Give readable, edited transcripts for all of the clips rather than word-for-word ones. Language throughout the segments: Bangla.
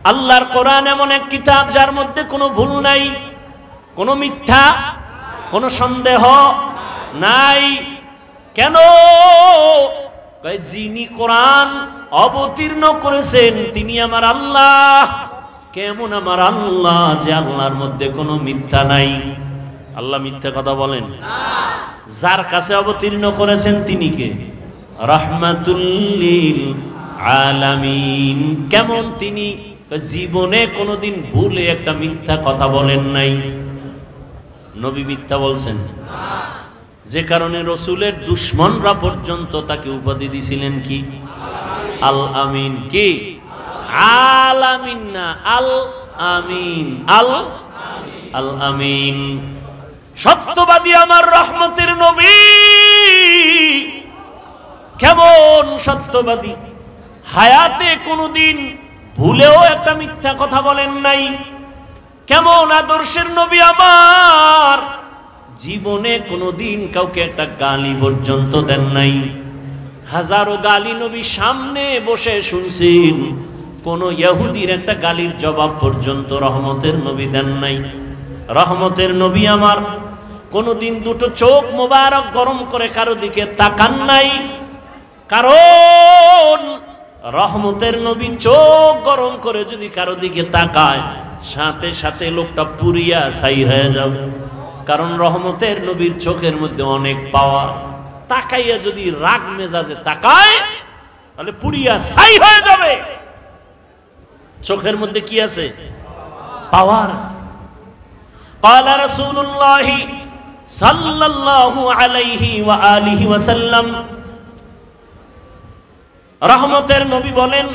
আল্লাহর কোরআন এমন এক কিতাব যার মধ্যে কোনো ভুল নাই, কোনো মিথ্যা, কোনো সন্দেহ নাই। কেন? যিনি কোরআন অবতীর্ণ করেছেন তিনি আমার আল্লাহ। কেমন আমার আল্লাহ? যে আল্লাহর মধ্যে কোনো মিথ্যা নাই। আল্লাহ মিথ্যা কথা বলেন না। যার কাছে অবতীর্ণ করেছেন তিনি কে? রাহমাতুল লিল আলামিন। কেমন তিনি? জীবনে কোনোদিন ভুলে একটা মিথ্যা কথা বলেন নাই। নবী মিথ্যা বলছেন না, যে কারণে রসুলের দুশমনরা পর্যন্ত তাকে উপাধি দিয়েছিলেন কি? আল আমিন। কি? আল আমিন না, আল আমিন। আল আল আমিন। সত্যবাদী আমার রহমতের নবী। কেমন সত্যবাদী! হায়াতে কোনোদিন ভুলেও একটা মিথ্যা কথা বলেন নাই। কেমন আদর্শের নবী আমার! জীবনে কোনোদিন কাউকে একটা গালি পর্যন্ত দেন নাই। হাজারো গালি নবী সামনে বসে শুনছেন, কোন ইহুদির একটা গালির জবাব পর্যন্ত রহমতের নবী দেন নাই। রহমতের নবী আমার কোনোদিন দুটো চোখ মোবারক গরম করে কারো দিকে তাকান নাই। কারণ রহমতের নবী চোখ গরম করে যদি কারো দিকে তাকায়, সাথে সাথে লোকটা পুরিয়া ছাই হয়ে যাবে। কারণ রহমতের নবীর চোখের মধ্যে অনেক পাওয়ার। তাকাইয়া যদি রাগ মেজাজে তাকায় তাহলে পুরিয়া ছাই হয়ে যাবে। চোখের মধ্যে কি আছে? পাওয়ার আছে। ক্বালা রাসূলুল্লাহ সাল্লাল্লাহু আলাইহি ওয়া আলিহি ওয়াসাল্লাম, রহমতের নবী বলেন,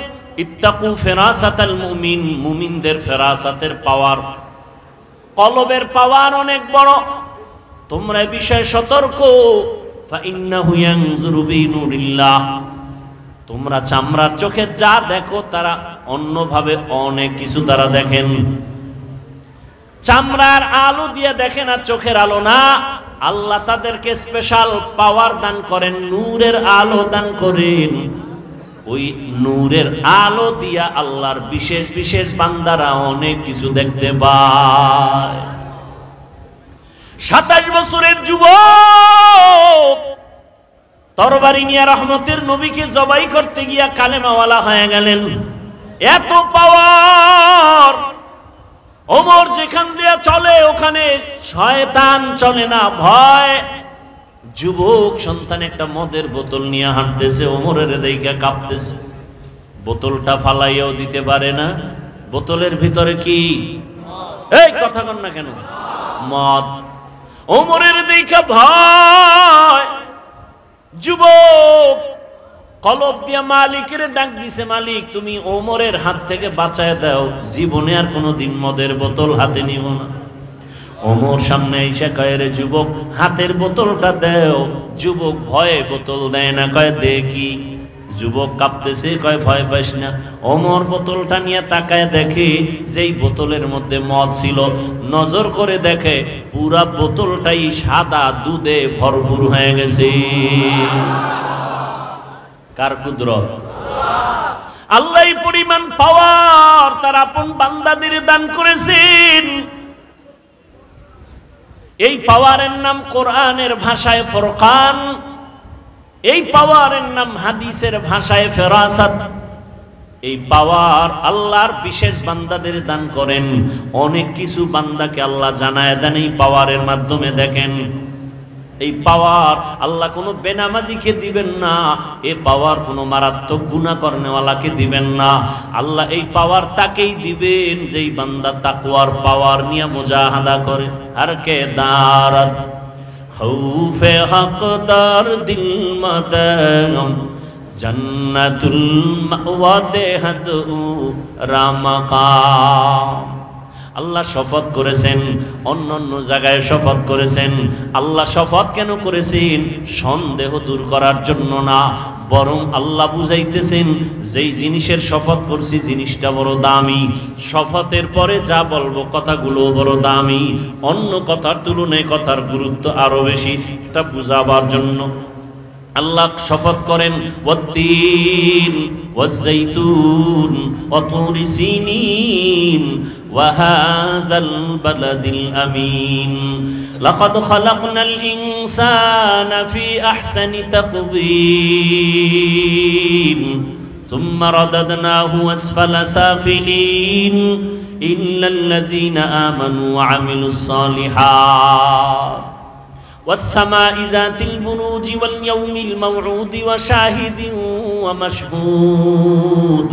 ইত্তাকু ফিরাসাতাল মুমিন। মুমিনদের ফেরাসাতের পাওয়ার, কলবের পাওয়ার অনেক বড়। তোমরা এই বিষয়ে সতর্ক। ফাইন্নাহু ইয়ানজুরু বিনুরিল্লাহ। তোমরা চামড়ার চোখে যা দেখো তারা অন্যভাবে অনেক কিছু তারা দেখেন। চামড়ার আলো দিয়ে দেখেন আর চোখের আলো না। আল্লাহ তাদেরকে স্পেশাল পাওয়ার দান করেন, নূরের আলো দান করেন। ওই নূরের আলো দিয়া আল্লাহর বিশেষ বিশেষ বান্দারা অনেক কিছু দেখতে পায়। 27 বছরের যুবক তরবারি নিয়ে রহমতের নবীকে জবাই করতে গিয়া কালেমাওয়ালা হয়ে গেলেন। এত পাওয়ার! ওমর যেখান দিয়ে চলে ওখানে শয়তান চলে না, ভয়। যুবক সন্তান একটা মদের বোতল নিয়ে হাঁটতেছে, ওমরের দেখে কাঁপতেছে। বোতলটা ফালাইয়াও দিতে পারে না। বোতলের ভিতরে কি? এই কথা কন না কেন? মদ। ওমরের দেখে ভয়। যুবক কলব দিয়া মালিকের ডাক দিছে, মালিক তুমি ওমরের হাত থেকে বাঁচায় দাও, জীবনে আর কোনোদিন মদের বোতল হাতে নিব না। ওমর সামনে এসে কয়, রে যুবক হাতের বোতলটা দেও। যুবক ভয়ে বোতল দেয় না, কয় দেখি। যুবক কাঁপতেছে, কয় ভয় পাইস না। ওমর বোতলটা নিয়ে তাকায় দেখে যেই বোতলের মধ্যে মদ ছিল, নজর করে দেখে পুরা বোতলটাই সাদা দুধে ভরপুর হয়ে গেছে। কার কুদরত? আল্লাহ পরিমাণ পাওয়ার তার আপন বান্দাদের দান করেছেন। এই পাওয়ারের নাম কোরআনের ভাষায় ফুরকান, এই পাওয়ারের নাম হাদিসের ভাষায় ফেরাসাত। এই পাওয়ার আল্লাহর বিশেষ বান্দাদের দান করেন। অনেক কিছু বান্দাকে আল্লাহ জানায় দেন এই পাওয়ারের মাধ্যমে। দেখেন এই পাওয়ার আল্লাহ কোনো বেনামাজিকে দিবেন না, এই পাওয়ার কোনো মারাত্মক গুনাহ করনেওয়ালাকে দিবেন না। আল্লাহ এই পাওয়ার তাকেই দিবেন যেই বান্দা তাকওয়ার পাওয়ার নিয়ে মুজাহাদা করে। আর কে দারাত খৌফে হকদার দিল মাদাম জান্নাতুল মাওয়া দেহাদু রামাকাম। আল্লাহ শপথ করেছেন, অন্য অন্য জায়গায় শপথ করেছেন। আল্লাহ শপথ কেন করেছেন? সন্দেহ দূর করার জন্য না, বরং আল্লাহ বুঝাইতেছেন যেই জিনিসের শপথ করছি জিনিসটা বড় দামি। শপথের পরে যা বলবো কথাগুলো বড় দামি, অন্য কথার তুলনায় কথার গুরুত্ব আরো বেশি, এটা বুঝাবার জন্য আল্লাহ শপথ করেন। ওয়াত্তিন, والزيتون وطور سينين وهذا البلد الأمين لقد خلقنا الإنسان في أحسن تقويم ثم رددناه أسفل سافلين إلا الذين آمنوا وعملوا الصالحات والسماء ذات البروج واليوم الموعود وشاهد ومشهود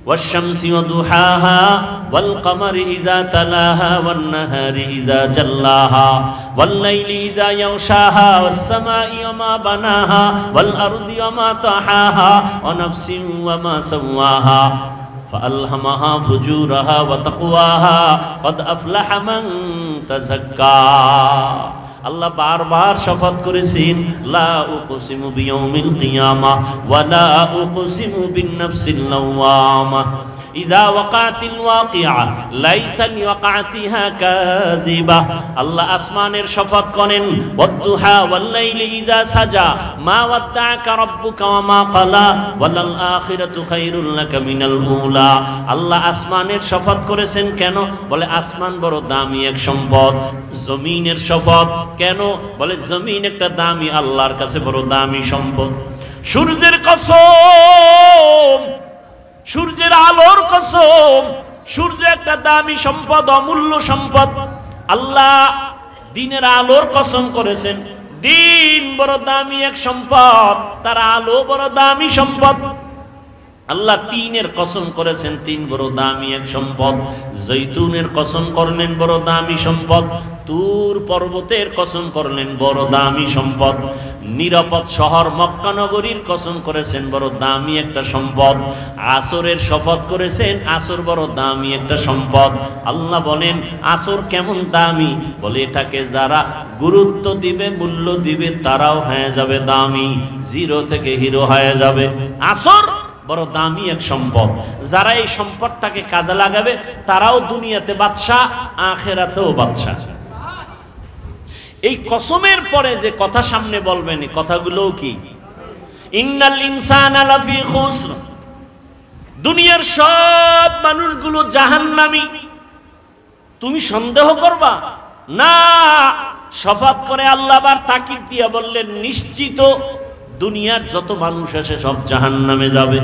والشمس وضحاها والقمر إذا تلاها والنهار إذا جلاها والليل إذا يغشاها والسماء وما بناها والأرض وما طحاها ونفس وما سواها فألهمها فجورها وتقواها قد أفلح من تزكى আল্লাহ বারবার শপথ করেছেন লা উকসিমু বিয়াউমিল কিয়ামা ওয়া লা উকসিমু বিন নাফসিল লাওয়ামা ইযা ওয়াকাতিল ওয়াকিআ লাইসা লিওয়াকাতিহা কাযিবা আল্লাহ আসমানের শপথ করেন ওয়াদুহা ওয়াল লাইলি ইযা সাজা মা ওয়াদ্দাআকা রাব্বুকা ওয়া মা ক্বালা ওয়ালাল আখিরাতু খায়রুল লাকা মিনাল উলা আল্লাহ আসমানের শপথ করেছেন কেন বলে আসমান বড় দামি এক সম্পদ জমিনের শপথ কেন বলে জমিন একটা দামি আল্লাহর কাছে বড় দামি সম্পদ সূর্যের কসম সূর্যের আলোর কসম সূর্য একটা দামি সম্পদ অমূল্য সম্পদ আল্লাহ দিনের আলোর কসম করেছেন দিন বড় দামি এক সম্পদ তার আলো বড় দামি সম্পদ আল্লাহ তিনের কসম করেছেন তিন বড় দামি এক সম্পদ জৈতুনের কসম করলেন বড় দামি সম্পদ তুর পর্বতের কসম করলেন বড় দামি সম্পদ নিরাপদ শহর মক্কা নগরীর কসম করেছেন বড় দামি একটা সম্পদ আসরের শপথ করেছেন আসর বড় দামি একটা সম্পদ আল্লাহ বলেন আসর কেমন দামি বলে এটাকে যারা গুরুত্ব দিবে মূল্য দিবে তারাও হয়ে যাবে দামি জিরো থেকে হিরো হয়ে যাবে আসর বড় দামি এক সম্পদ যারা এই সম্পদটাকে কাজে লাগাবে তারাও দুনিয়াতে বাদশা আখিরাতেও বাদশা এই কসমের পরে যে কথা সামনে বলবেন এই কথাগুলো কি ইন্নাল ইনসানা লাফি খুসর দুনিয়ার সব মানুষগুলো জাহান্নামী তুমি সন্দেহ করবা না শপথ করে আল্লাহ আবার তাকিদ দিয়া বললেন নিশ্চিত দুনিয়ার যত মানুষ আছে সব জাহান্নামে যাবে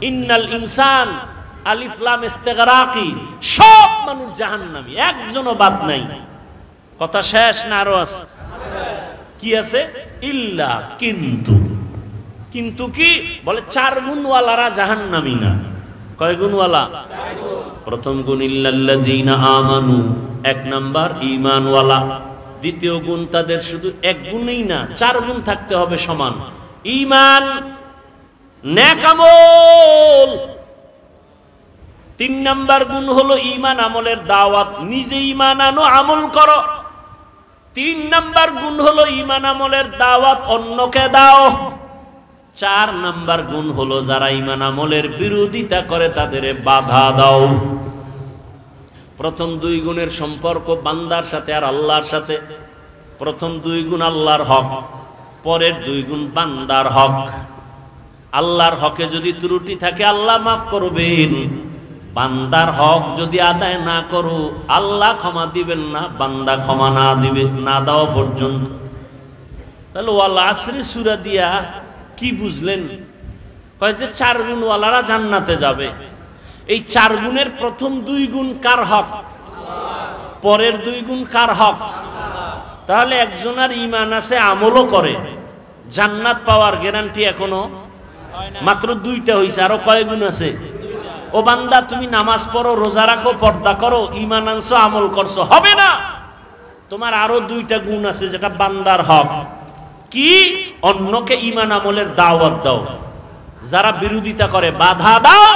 ইন্নাল ইনসান আলিফ লাম ইস্তিগরাকি সব মানুষ জাহান্নামী একজনও বাদ নাই কথা শেষ না আরো আছে কি আছে ইল্লা কিন্তু কিন্তু কি বলে চার গুণওয়ালারা জাহান্নামী না কয় গুণওয়ালা প্রথম গুণ ইল্লাল্লাযীনা আমানু এক নাম্বার ঈমানওয়ালা দ্বিতীয় গুণ তাদের শুধু এক গুণই না চার গুণ থাকতে হবে সমান ঈমান নেক আমল তিন নাম্বার গুণ হলো ঈমান আমলের দাওয়াত নিজে ঈমান আনো আমল করো তিন নাম্বার গুণ হলো ঈমান আমলের দাওয়াত অন্যকে দাও চার নাম্বার গুণ হলো যারা ঈমান আমলের বিরোধিতা করে তাদের বাধা দাও প্রথম দুই গুণের সম্পর্ক বান্দার সাথে আর আল্লাহর সাথে প্রথম দুই গুণ আল্লাহর হক পরের দুই গুণ বান্দার হক আল্লাহর হকে যদি ত্রুটি থাকে আল্লাহ মাফ করবেন বান্দার হক যদি আদায় না করো আল্লাহ ক্ষমা দিবেন না বান্দা ক্ষমা না দিবে না দেওয়া পর্যন্ত তাহলে ওয়াল আসরি সূরা দিয়া কি বুঝলেন কয় যে চার গুণওয়ালারা জান্নাতে যাবে এই চার গুণের প্রথম দুই গুণ কার হক পরের দুই গুণ কার হক তাহলে একজনের ঈমান আছে আমলও করে জান্নাত পাওয়ার গ্যারান্টি এখনো মাত্র দুইটা হইছে আরো কয় গুণ আছে ও বান্দা তুমি নামাজ পড়ো রোজা রাখো পর্দা করো ঈমান আনছো আমল করছো হবে না তোমার আরো দুইটা গুণ আছে যেটা বান্দার হক কি অন্যকে ঈমান আমলের দাওয়াত দাও যারা বিরোধিতা করে বাধা দাও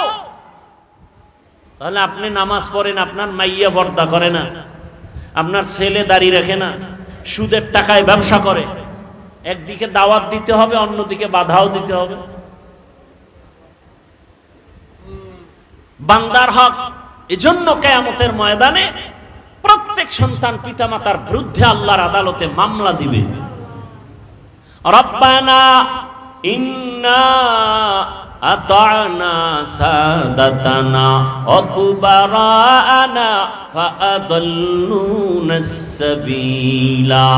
তাহলে আপনি নামাজ পড়েন আপনার মাইয়া পর্দা করে না আপনার ছেলে দাড়ি রাখে না সুদের টাকায় ব্যবসা করে একদিকে দাওয়াত দিতে হবে অন্যদিকে বাধাও দিতে হবে বান্দার হক এজন্য কিয়ামতের ময়দানে প্রত্যেক সন্তান পিতামাতার বিরুদ্ধে আল্লাহর আদালতে মামলা দিবে রব্বানা ইন্না আতা'না সাদাতানা ওয়া কুবারানা ফাআদাল্লুনাস সাবিলা।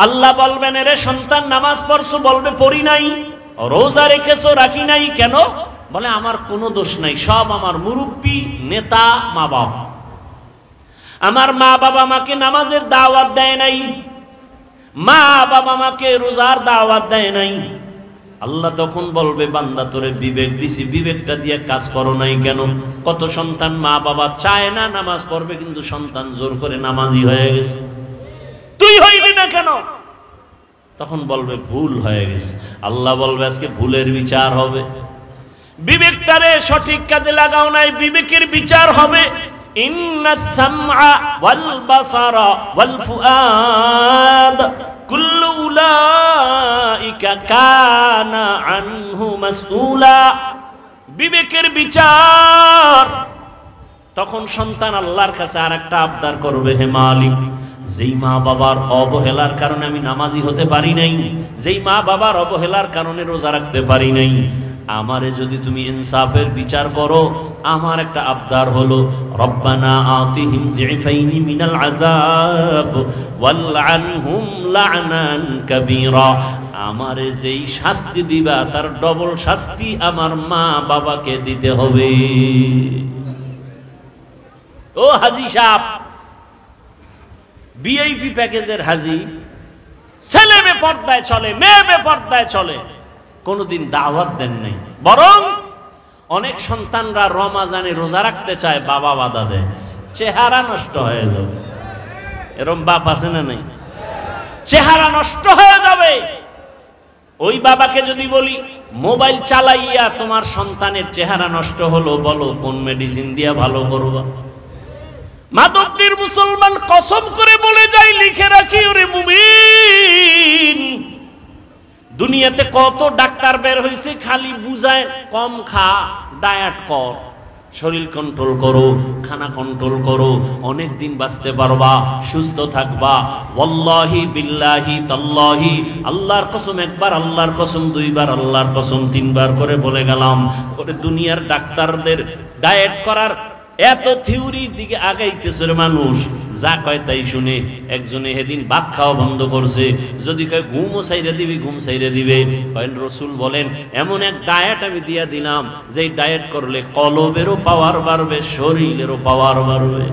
আল্লাহ বলবেন, এরে সন্তান নামাজ পড়ছো? বলবে পড়ি নাই। রোজা রেখেছো? রাখি নাই। কেন? বলে আমার কোনো দোষ নাই, সব আমার মুরব্বী, নেতা, মা বাবা। আমার মা বাবা আমাকে নামাজের দাওয়াত দেয় নাই, মা বাবা আমাকে রোজার দাওয়াত দেয় নাই। আল্লাহ তখন বলবে, বান্দা তোরে বিবেক দিছি, বিবেকটা দিয়ে কাজ করো নাই কেন? কত সন্তান মা বাবা চায় না নামাজ পড়বে, কিন্তু সন্তান জোর করে নামাজি হয়ে গেছে, তুই হইবি না কেন? তখন বলবে ভুল হয়ে গেছে। আল্লাহ বলবে আজকে ভুলের বিচার হবে। বিবেকটারে সঠিক কাজে লাগাও নাই, বিবেকের বিচার হবে। ইন্নাস সামআ ওয়াল বাসারা ওয়াল ফুআদ কুল্লু উলাইকা কানা আনহু মাসউলা। বিবেকের বিচার। তখন সন্তান আল্লাহর কাছে আরেকটা আবদার করবে, হে মালিক, যেই মা বাবার অবহেলার কারণে আমি নামাজি হতে পারি নাই, যেই মা বাবার অবহেলার কারণে রোজা রাখতে পারি নাই, আমারে যদি তুমি ইনসাফের বিচার করো, আমার একটা আবদার হলো, রব্বানা আতিহিম যিফাইনি মিনাল আযাব ওয়ালআনহুম লা'নান কাবীরা। আমারে যেই শাস্তি দিবা তার ডবল শাস্তি আমার মা বাবাকে দিতে হবে। ও হাজী সাহেব, ভিআইপি প্যাকেজের হাজী, ছেলে বেপরদায় চলে, মেয়ে বেপরদায় চলে, কোনদিন দাওয়াত দেন নাই। বরং অনেক সন্তানরা রমাজানে রোজা রাখতে চায়, বাবা বাধা দেয়, চেহারা নষ্ট হয়ে যাবে। এরকম বাপ আছে না নাই? চেহারা নষ্ট হয়ে যাবে। ওই বাবাকে যদি বলি, মোবাইল চালাইয়া তোমার সন্তানের চেহারা নষ্ট হলো, বলো কোন মেডিসিন দিয়া ভালো করবা? মাদকদের মুসলমান কসম করে বলে যায়, লিখে রাখি, ওরে মুমিন, দুনিয়াতে কত ডাক্তার বের হয়েছে, খালি বুঝায় কম খা, ডায়েট কর, শরীর কন্ট্রোল করো, খানা কন্ট্রোল করো, অনেক দিন বাঁচতে পারবা, সুস্থ থাকবা। ওয়াল্লাহি বিল্লাহি তাল্লাহি, আল্লাহর কসম একবার, আল্লাহর কসম দুইবার, আল্লাহর কসম তিনবার করে বলে গেলাম। ওরে দুনিয়ার ডাক্তারদের ডায়েট করার এত থিওরির দিকে আগাইতেছে মানুষ, যা কয় তাই শুনে। একজনে সেদিন ভাত খাওয়া বন্ধ করছে, যদি কয় ঘুমও ছাইরে দিবি, ঘুম ছাইরে দিবে। কয়েন রসুল বলেন, এমন এক ডায়েট আমি দিয়া দিলাম, যে ডায়েট করলে কলবেরও পাওয়ার বাড়বে, শরীরেরও পাওয়ার বাড়বে।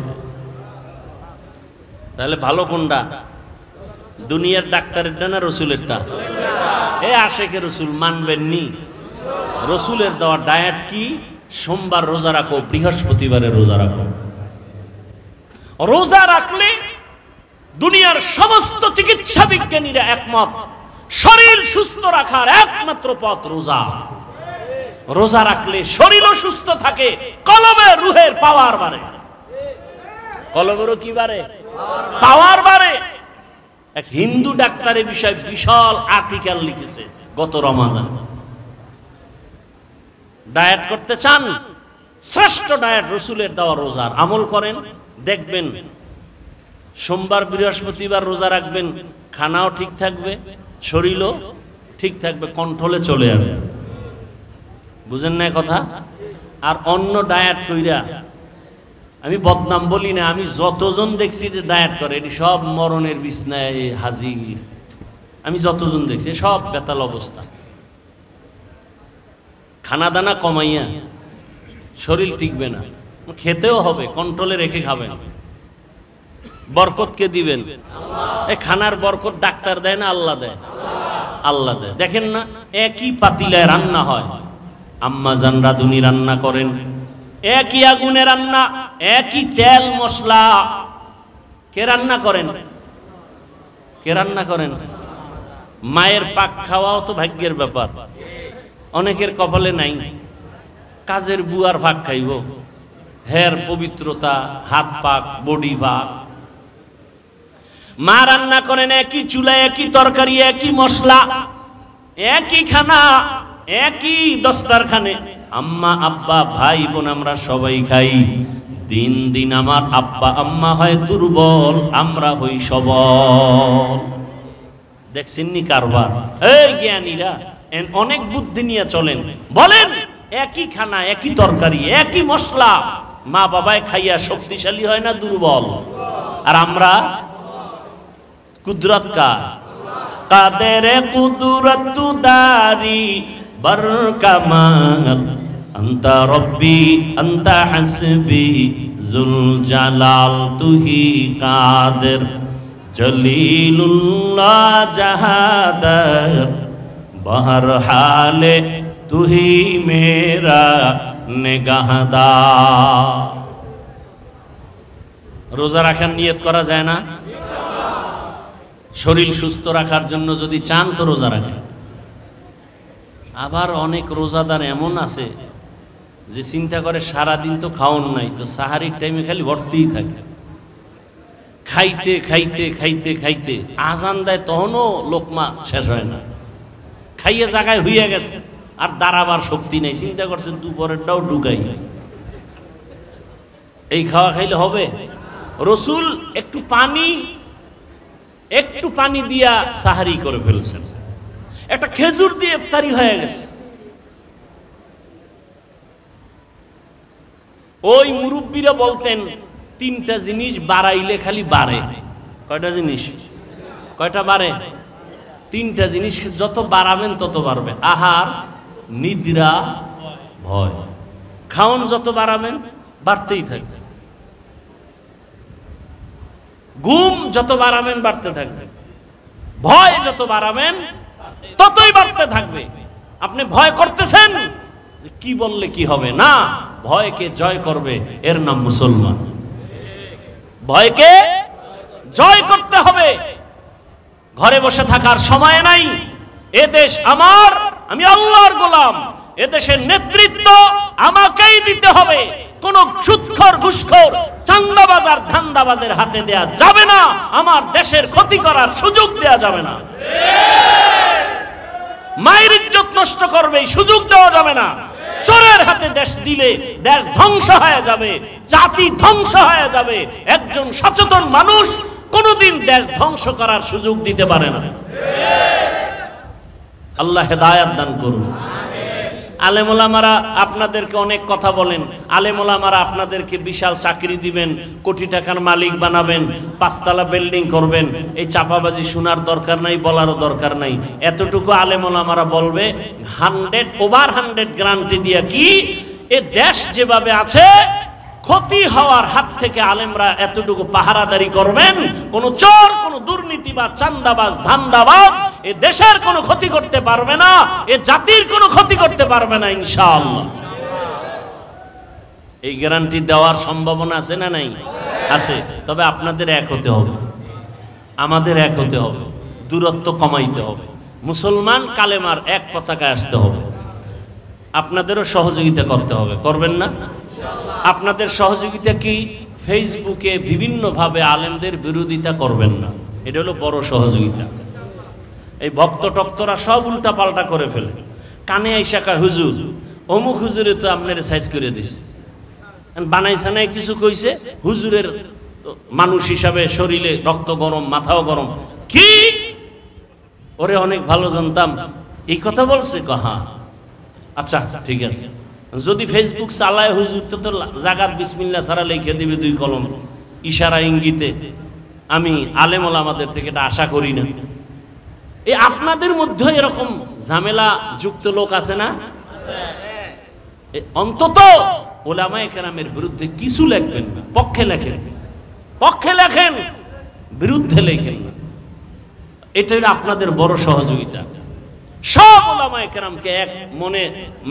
তাহলে ভালো কোনটা? দুনিয়ার ডাক্তারেরটা না রসুলেরটা? এ আশেকে রসুল মানবেননি? রসুলের দেওয়া ডায়েট কি? সোমবার রোজা রাখো, বৃহস্পতিবারে রোজা রাখো। রোজা রাখলে দুনিয়ার সমস্ত চিকিৎসা বিজ্ঞানীরা একমত, শরীর সুস্থ রাখার একমাত্র পথ রোজা। রোজা রাখলে শরীরও সুস্থ থাকে, কলবে রুহের পাওয়ার বাড়ে। কলবেরও কি বাড়ে? পাওয়ার বাড়ে। এক হিন্দু ডাক্তারের বিষয়ে বিশাল আর্টিকেল লিখেছে গত রমাজান। ডায়েট করতে চান? শ্রেষ্ঠ ডায়েট রসুলের দেওয়া রোজার আমল করেন, দেখবেন সোমবার বৃহস্পতিবার রোজা রাখবেন, খানাও ঠিক থাকবে, শরীরও ঠিক থাকবে, কন্ট্রোলে চলে যাবে। বুঝেন না কথা? আর অন্য ডায়েট কইরা, আমি বদনাম বলি না, আমি যতজন দেখছি যে ডায়েট করে, এটি সব মরণের বিছনায় হাজির। আমি যতজন দেখছি সব বেতাল অবস্থা। খানা দানা কমাইয়া শরীর টিকবে না, খেতেও হবে, কন্ট্রোলে রেখে খাবেন। বরকত কে দিবেন? এই খানার বরকত ডাক্তার দেয় না, আল্লাহ দেয়? আল্লাহ দেয়। দেখেন না, একই পাতিলায় রান্না হয়, আম্মা জান রাঁধুনি রান্না করেন, একই আগুনে রান্না, একই তেল মশলা। কে রান্না করেন? কে রান্না করেন? মায়ের পাক খাওয়াও তো ভাগ্যের ব্যাপার, অনেকের কপালে নাই। কাজের বুয়ার ভাগ খাইব, হের পবিত্রতা, হাত পাক, বডি পাক। মা রান্না করেন একই চুলায়, একই তরকারি, একই মশলা, একই খানা, একই দস্তারখানে। আম্মা আব্বা ভাই বোন আমরা সবাই খাই। দিন দিন আমার আব্বা আম্মা হয় দুর্বল, আমরা হই সবল। দেখছেননি কারবার? এই জ্ঞানীরা অনেক বুদ্ধি নিয়ে চলেন, বলেন একই খানা, একই তরকারি, একই মশলা, মা বাবায় খাইয়া শক্তিশালী হয় না দুর্বল? আর আমরা কুদরত কার? কাদের কুদরত দারি বরকামাল আনতা রব্বি আনতা হাসবি জুল জালাল তুহি কাদের জলিলুল্লাহ জাহাদার বহর হালে তুহি মেরা নেগাহদার। রোজা রাখার নিয়ত করা যায় না? শরীর সুস্থ রাখার জন্য যদি চান তো রোজা রাখেন। আবার অনেক রোজাদার এমন আছে যে চিন্তা করে সারাদিন তো খাওন নাই, তো সাহারির টাইমে খালি ভর্তিই থাকে, খাইতে খাইতে খাইতে খাইতে আজান দেয় তখনও লোকমা শেষ হয় না, খাইয়ে জায়গায় হইয়া গেছে, আর দাঁড়াবার শক্তি নেই, চিন্তা করছে দুপুরেরটাও ঢুকাই। এই খাওয়া খাইলে হবে? রসুল একটু পানি দিয়া সাহারি করে ফেলছেন, একটা খেজুর দিয়ে ইফতারি হয়ে গেছে। ওই মুরব্বীরা বলতেন তিনটা জিনিস বাড়াইলে খালি বাড়ে। কয়টা জিনিস? কয়টা বাড়ে? তিনটা জিনিস যত বাড়াবেন তত বাড়বে। আহার, নিদ্রা, ভয়। খাওন যত বাড়াবেন বাড়তেই থাকবে, ঘুম যত বাড়াবেন বাড়তে থাকবে, ভয় যত বাড়াবেন ততই বাড়তে থাকবে। আপনি ভয় করতেছেন, কি বললে কি হবে, না, ভয়কে জয় করবে, এর নাম মুসলমান। ভয়কে জয় করতে হবে। ঘরে বসে থাকার সময় নাই। এ দেশ আমার, আমি আল্লাহর গোলাম, এ দেশের নেতৃত্ব আমাকেই দিতে হবে। কোন সুদখোর, ঘুষখোর, চাঁদাবাজ আর ধান্দাবাজের হাতে দেয়া যাবে না। আমার দেশের ক্ষতি করার সুযোগ দেয়া যাবে না। মায়ের ইজ্জত নষ্ট করবে এই সুযোগ দেওয়া যাবে না। চোরের হাতে দেশ দিলে দেশ ধ্বংস হয়ে যাবে, জাতি ধ্বংস হয়ে যাবে। একজন সচেতন মানুষ কোনোদিন দেশ ধ্বংস করার সুযোগ দিতে পারে না। আল্লাহ হেদায়েত দান করুন। আলেম ওলামারা আপনাদেরকে অনেক কথা বলেন, আলেম ওলামারা আপনাদেরকে বিশাল চাকরি দিবেন, কোটি টাকার মালিক বানাবেন, 5 তলা বিল্ডিং করবেন। এই চাপাবাজি শোনার দরকার নাই, বলারও দরকার নাই। এতটুকু আলেম ওলামারা বলবে 100% গ্যারান্টি দিয়া কি এ দেশ যেভাবে আছে ক্ষতি হওয়ার হাত থেকে আলেমরা এতটুকু পাহারাদারি করবেন, কোন চোর, কোন দুর্নীতিবাজ, চাঁদাবাজ, ধান্দাবাজ এ দেশের কোনো ক্ষতি করতে পারবে না, এ জাতির কোনো ক্ষতি করতে পারবে না ইনশাআল্লাহ। এই গ্যারান্টি দেওয়ার সম্ভাবনা আছে না নাই? আছে। তবে আপনাদের এক হতে হবে, আমাদের এক হতে হবে, দূরত্ব কমাইতে হবে, মুসলমান কালেমার এক পতাকায় আসতে হবে। আপনাদেরও সহযোগিতা করতে হবে, করবেন না? আপনাদের সহযোগিতা কি? ফেসবুকে বিভিন্নভাবে আলেমদের বিরোধিতা করবেন না, এটা হলো বড় সহযোগিতা। এই ভক্ত টক্তরা সব উল্টা পাল্টা করে ফেলে, কানে আইসা কয় হুজুর অমুক হুজুরে তো আপনার সাইজ করে দিছে, বানাই সানাই কিছু কইছে, হুজুরের মানুষ হিসাবে শরীরে রক্ত গরম, মাথাও গরম। কি ওরে অনেক ভালো জানতাম, এই কথা বলছে? কহা আচ্ছা ঠিক আছে। যদি ফেসবুক চালায় হুজুর তো জাগাত বিসমিল্লাহ ছাড়া লিখে দিবে 2 কলম ইশারা ইঙ্গিতে। আমি আলেম ওলামাদের থেকে এটা আশা করি না। এই আপনাদের মধ্যে এরকম ঝামেলা যুক্ত লোক আছে না? অন্তত ওলামায়ে কেরামের বিরুদ্ধে কিছু লিখবেন না, পক্ষে লেখেন, পক্ষে লেখেন, বিরুদ্ধে লেখেন না। এটা আপনাদের বড় সহযোগিতা। সব ওলামায়ে কেরামকে এক মনে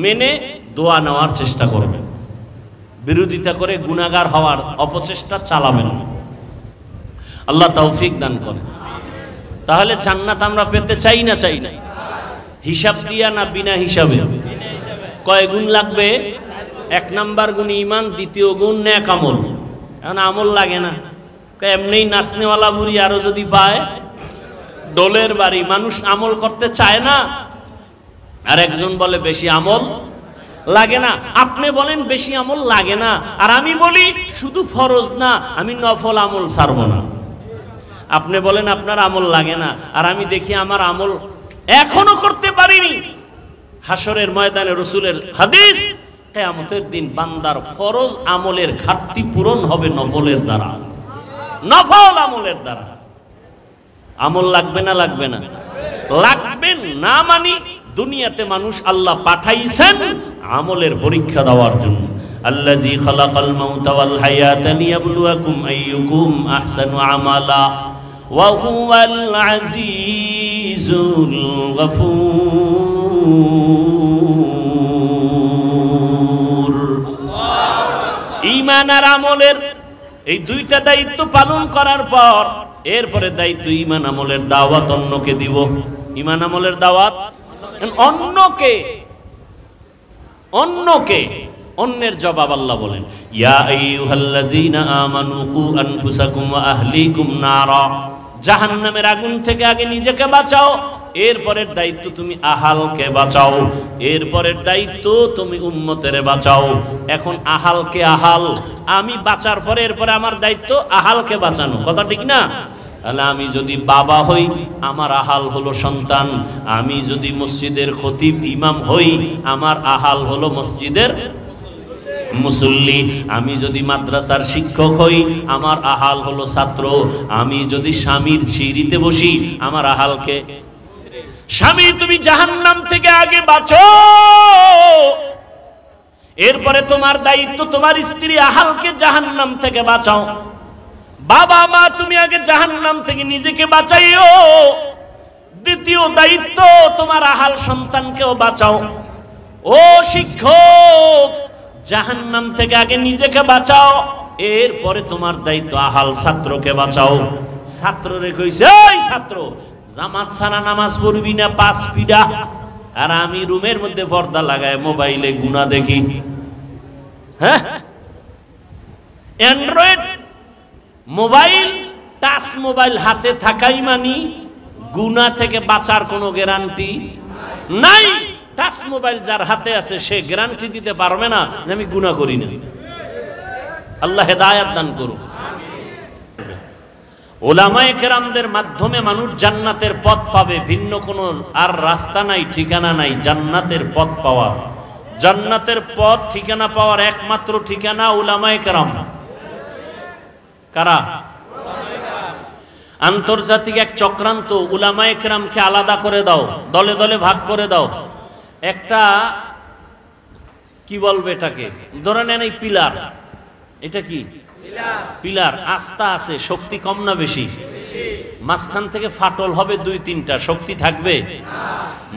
মেনে দোয়া নেওয়ার চেষ্টা করবেন, বিরোধিতা করে গুনাহগার হওয়ার অপচেষ্টা চালাবেন না। আল্লাহ তৌফিক দান করেন। তাহলে জান্নাত আমরা পেতে চাই না? চাই না। হিসাব দিয়া না বিনা হিসাবে? কয় গুণ লাগবে? 1 নাম্বার গুণ ঈমান, 2য় গুণ নেক আমল। এখন আমল লাগে না, এমনিই নাচনেওয়ালা বুড়ি আরো যদি পায় ডোলের বাড়ি। মানুষ আমল করতে চায় না, আর একজন বলে বেশি আমল লাগে না। আপনি বলেন বেশি আমল লাগে না, আর আমি বলি শুধু ফরজ না, আমি নফল আমল ছাড়ব না। আপনি বলেন আপনার আমল লাগে না, আর আমি দেখি আমার আমল এখনো করতে পারিনি, হাসরের ময়দানে রাসূলের হাদিস, কিয়ামতের দিন বান্দার ফরজ আমলের ঘাটতি পূরণ হবে নফলের দ্বারা, নফল আমলের দ্বারা। আমল লাগবে না লাগবে না? লাগবে না। মানে দুনিয়াতে মানুষ আল্লাহ পাঠাইছেন আমলের পরীক্ষা দেওয়ার জন্য। আল্লাযী খালাকাল মাউতা ওয়াল হায়াতা লিয়াবলুয়াকুম আইয়ুকুম আহসানু আমালা ওয়া হুয়াল আজিজুল গফুর। ঈমান আর আমলের এই দুইটা দায়িত্ব পালন করার পর এরপরে দায়িত্ব ঈমান আমলের দাওয়াত অন্যকে দিব। ঈমান আমলের দাওয়াত অন্যকে অন্যের জবাব আল্লাহ বলেন, ইয়া আইয়ুহাল্লাযীনা আমানু কু আনফুসাকুম ওয়া আহলিকুম নারা। জাহান্নামের আগুন থেকে আগে নিজেকে বাঁচাও, এরপরের দায়িত্ব তুমি আহালকে বাঁচাও, এরপরের দায়িত্ব তুমি উম্মতের বাঁচাও। এখন আহালকে আহাল আমি বাঁচার পরে এরপরে আমার দায়িত্ব আহালকে বাঁচানো, কথা ঠিক না? তাহলে আমি যদি বাবা হই আমার আহাল হলো সন্তান, আমি যদি মসজিদের খতিব ইমাম হই আমার আহাল হলো মসজিদের মুসল্লি, আমি যদি মাদ্রাসার শিক্ষক হই আমার আহাল হলো ছাত্র, আমি যদি স্বামীর সিঁড়িতে বসি আমার আহালকে। স্বামী তুমি জাহান্নাম থেকে আগে বাঁচো, এরপরে তোমার দায়িত্ব তোমার স্ত্রী আহালকে জাহান্নাম থেকে বাঁচাও। বাবা মা তুমি আগে জাহান্নাম থেকে নিজেকে বাঁচাইও, দ্বিতীয় দায়িত্ব তোমার আহাল সন্তানকেও বাঁচাও। ও শিক্ষক জাহান্নাম থেকে আগে নিজেকে বাঁচাও, এরপরে তোমার দায়িত্ব আহাল ছাত্রকে বাঁচাও। ছাত্ররে কইছে, এই ছাত্র জামাত ছাড়া নামাজ পড়বি না, পাঁচ পিডা। আর আমি রুমের মধ্যে পর্দা লাগায় মোবাইলে গুনাহ দেখি। হ্যাঁ, অ্যান্ড্রয়েড মোবাইল, টাচ মোবাইল হাতে থাকাই মানি গুনাহ থেকে বাঁচার কোনো গ্যারান্টি নাই। টাচ মোবাইল যার হাতে আছে সে গ্যারান্টি দিতে পারবে না যে আমি গুনাহ করি না। আল্লাহ হেদায়েত দান করুন। উলামায়ে কেরামদের মাধ্যমে মানুষ জান্নাতের পথ পাবে, ভিন্ন কোনো আর রাস্তা নাই, ঠিকানা নাই জান্নাতের পথ পাওয়ার। জান্নাতের পথ ঠিকানা পাওয়ার একমাত্র ঠিকানা উলামায়ে কেরাম। কারা? আন্তর্জাতিক এক চক্রান্ত, উলামায়ে কেরামকে আলাদা করে দাও, দলে দলে ভাগ করে দাও। একটা কি বলবে এটাকে, ধরে নেন এই পিলার, এটা কি পিলার, আস্থা আছে, শক্তি কম না বেশি? মাঝখান থেকে ফাটল হবে দুই তিনটা, শক্তি থাকবে?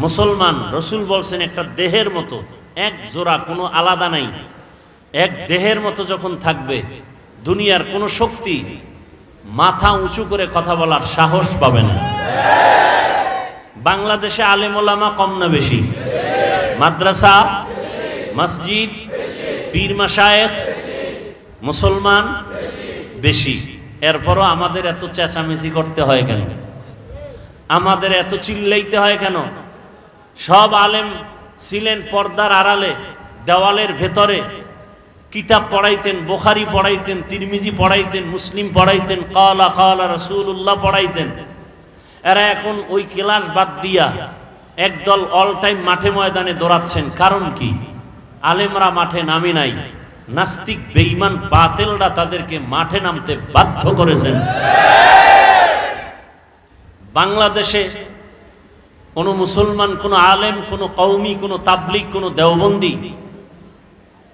মুসলমান রসুল বলছেন একটা দেহের মতো, এক জোড়া, কোনো আলাদা নাই, এক দেহের মতো যখন থাকবে দুনিয়ার কোনো শক্তি মাথা উঁচু করে কথা বলার সাহস পাবে না। বাংলাদেশে আলেম ওলামা কম না বেশি? মাদ্রাসা, মসজিদ, পীর মাশায়েখ, মুসলমান বেশি। এরপরও আমাদের এত চেঁচামেচি করতে হয় কেন? আমাদের এত চিল্লাইতে হয় কেন? সব আলেম ছিলেন পর্দার আড়ালে, দেওয়ালের ভেতরে কিতাব পড়াইতেন, বুখারী পড়াইতেন, তিরমিজি পড়াইতেন, মুসলিম পড়াইতেন, কালা কালা রাসূলুল্লাহ পড়াইতেন। এরা এখন ওই ক্লাস বাদ দিয়া একদল অল টাইম মাঠে ময়দানে দৌড়াচ্ছেন। কারণ কি? আলেমরা মাঠে নামে নাই, নাস্তিক বেঈমান বাতিলরা তাদেরকে মাঠে নামতে বাধ্য করেছেন। বাংলাদেশে কোন মুসলমান, কোন আলেম, কোন কওমি, কোন তাবলিগ, কোন দেওবন্দি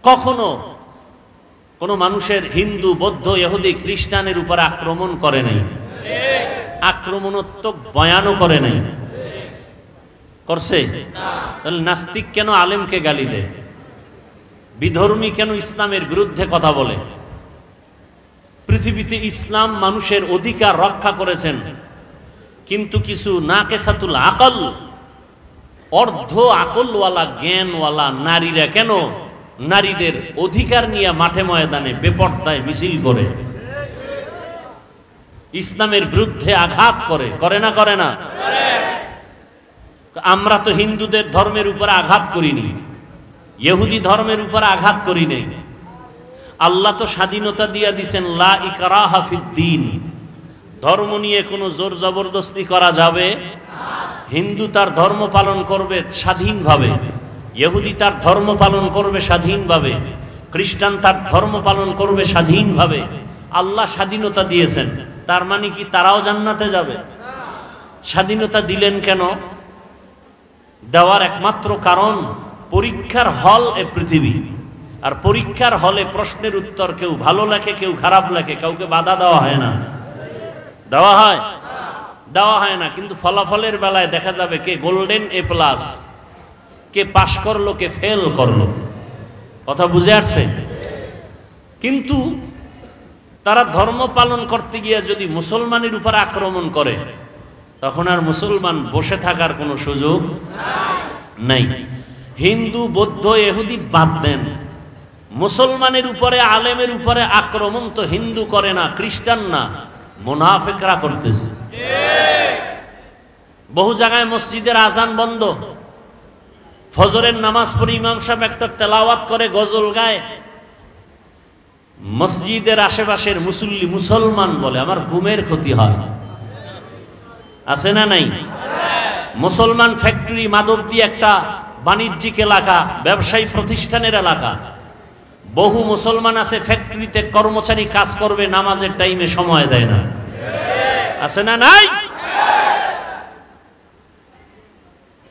কখনো কোন মানুষের হিন্দু, বৌদ্ধ, ইহুদি, খ্রিস্টানের উপর আক্রমণ করে নাই, আক্রমণাত্মক বয়ানও করে নাই। করছে? তাহলে নাস্তিক কেন আলেমকে গালি দেয়? বিধর্মী কেন ইসলামের বিরুদ্ধে কথা বলে? পৃথিবীতে ইসলাম মানুষের অধিকার রক্ষা করেছেন, কিন্তু কিছু নাকেসাতুল আকল, অর্ধ আকলওয়ালা, জ্ঞানওয়ালা নারীরা কেন নারীদের অধিকার নিয়ে মাঠে ময়দানে বেপরদায় মিছিল করে, ইসলামের বিরুদ্ধে আঘাত করে? করে না করে না? আমরা তো হিন্দুদের ধর্মের উপর আঘাত করিনি, ইহুদি ধর্মের উপর আঘাত করি নাই। আল্লাহ তো স্বাধীনতা দিয়া দিছেন, লা ইকরাহা ফিদ্দীন, ধর্ম নিয়ে কোনো জোর জবরদস্তি করা যাবে? হিন্দু তার ধর্ম পালন করবে স্বাধীনভাবে, ইহুদি তার ধর্ম পালন করবে স্বাধীনভাবে, খ্রিস্টান তার ধর্ম পালন করবে স্বাধীনভাবে। আল্লাহ স্বাধীনতা দিয়েছেন, তার মানে কি তারাও জান্নাতে যাবে? স্বাধীনতা দিলেন কেন? দেওয়ার একমাত্র কারণ, পরীক্ষার হল এ পৃথিবী, আর পরীক্ষার হলে প্রশ্নের উত্তর কেউ ভালো লেখে, কেউ খারাপ লেখে, কাউকে বাধা দেওয়া হয় না। দেওয়া হয়? দেওয়া হয় না। কিন্তু ফলাফলের বেলায় দেখা যাবে কে গোল্ডেন এ প্লাস, কে পাশ করলো, কে ফেল করলো। কথা বুঝে আসছে? কিন্তু তারা ধর্ম পালন করতে গিয়ে যদি মুসলমানের উপর আক্রমণ করে, তখন আর মুসলমান বসে থাকার কোনো সুযোগ নাই। হিন্দু, বৌদ্ধ, ইহুদি বাদ দেন, মুসলমানের উপরে, আলেমের উপরে আক্রমণ তো হিন্দু করে না, খ্রিস্টান না, মুনাফিকরা করতেছে। বহু জায়গায় মসজিদের আজান বন্ধ, ফজরের নামাজ পড়ে ইমাম সাহেব একটা তেলাওয়াত করে, গজল গায়, মসজিদের আশেপাশের মুসল্লি মুসলমান বলে আমার ঘুমের ক্ষতি হয়। আছে না নাই? মুসলমান ফ্যাক্টরি, মাধবদী একটা বাণিজ্যিক এলাকা, ব্যবসায়ী প্রতিষ্ঠানের এলাকা, বহু মুসলমান আছে ফ্যাক্টরিতে কর্মচারী কাজ করবে, নামাজের টাইমে সময় দেয় না। আছে না নাই?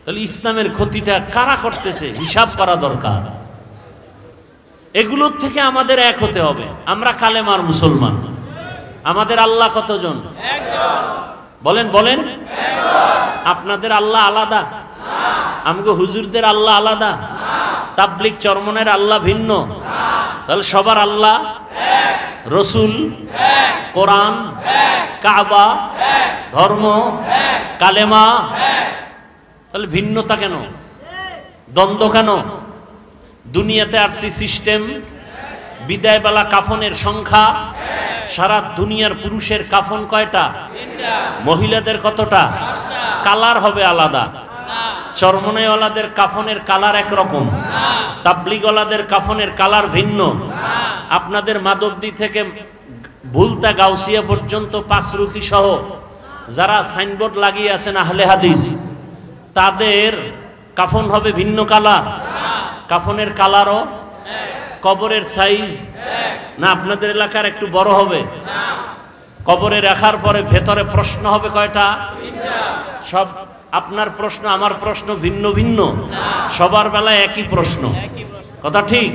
তাহলে ইসলামের ক্ষতিটা কারা করতেছে হিসাব করা দরকার। এগুলোর থেকে আমাদের এক হতে হবে। আমরা কালেমার মুসলমান। আমাদের আল্লাহ কতজন? বলেন বলেন। আপনাদের আল্লাহ আলাদা? আমগো হুজুরদের আল্লাহ আলাদা? তাবলিগ চরমনের আল্লাহ ভিন্ন? তাহলে সবার আল্লাহ রসুল, কোরআন, কাবা, ধর্ম, কালেমা। তাহলে ভিন্নতা কেন? দ্বন্দ্ব কেন? দুনিয়াতে আসছি সিস্টেম, বিদায়বেলা কাফনের সংখ্যা, সারা দুনিয়ার পুরুষের কাফন কয়টা? মহিলাদের কতটা? কালার হবে আলাদা। চরমনাইওয়ালাদের কাফনের কালার একরকম, তাবলিগওয়ালাদের কাফনের কালার ভিন্ন। আপনাদের মাধবদী থেকে ভুলতা গাউসিয়া পর্যন্ত পাঁচরুখি সহ যারা সাইনবোর্ড লাগিয়ে আছেন আহলে হাদিস, তাদের কাফন হবে ভিন্ন কালার। কাফনের কালারও, কবরের সাইজ না আপনাদের এলাকার একটু বড় হবে? কবরে রাখার পরে ভেতরে প্রশ্ন হবে কয়টা? সব আপনার প্রশ্ন আমার প্রশ্ন ভিন্ন ভিন্ন, সবার বেলায় একই প্রশ্ন। কথা ঠিক?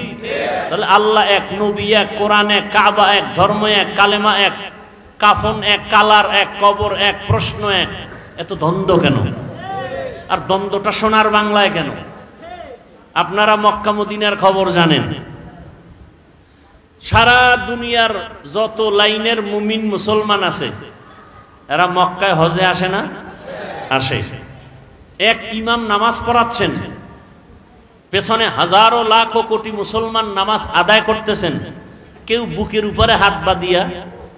তাহলে আল্লাহ এক, নবী এক, কোরআন এক, কাবা এক, ধর্ম এক, কালেমা এক, কাফন এক, কালার এক, কবর এক, প্রশ্ন এক। এত দ্বন্দ্ব কেন? আর দ্বন্দ্বটা সোনার বাংলায় কেন? আপনারা মক্কা মদিনার খবর জানেন। সারা দুনিয়ার যত লাইনের মুমিন মুসলমান আছে, এরা মক্কায় হজে আসে না? আসে। এক ইমাম নামাজ পড়াচ্ছেন, পেছনে হাজারো লাখো কোটি মুসলমান নামাজ আদায় করতেছেন। কেউ বুকের উপরে হাত বাঁধিয়া,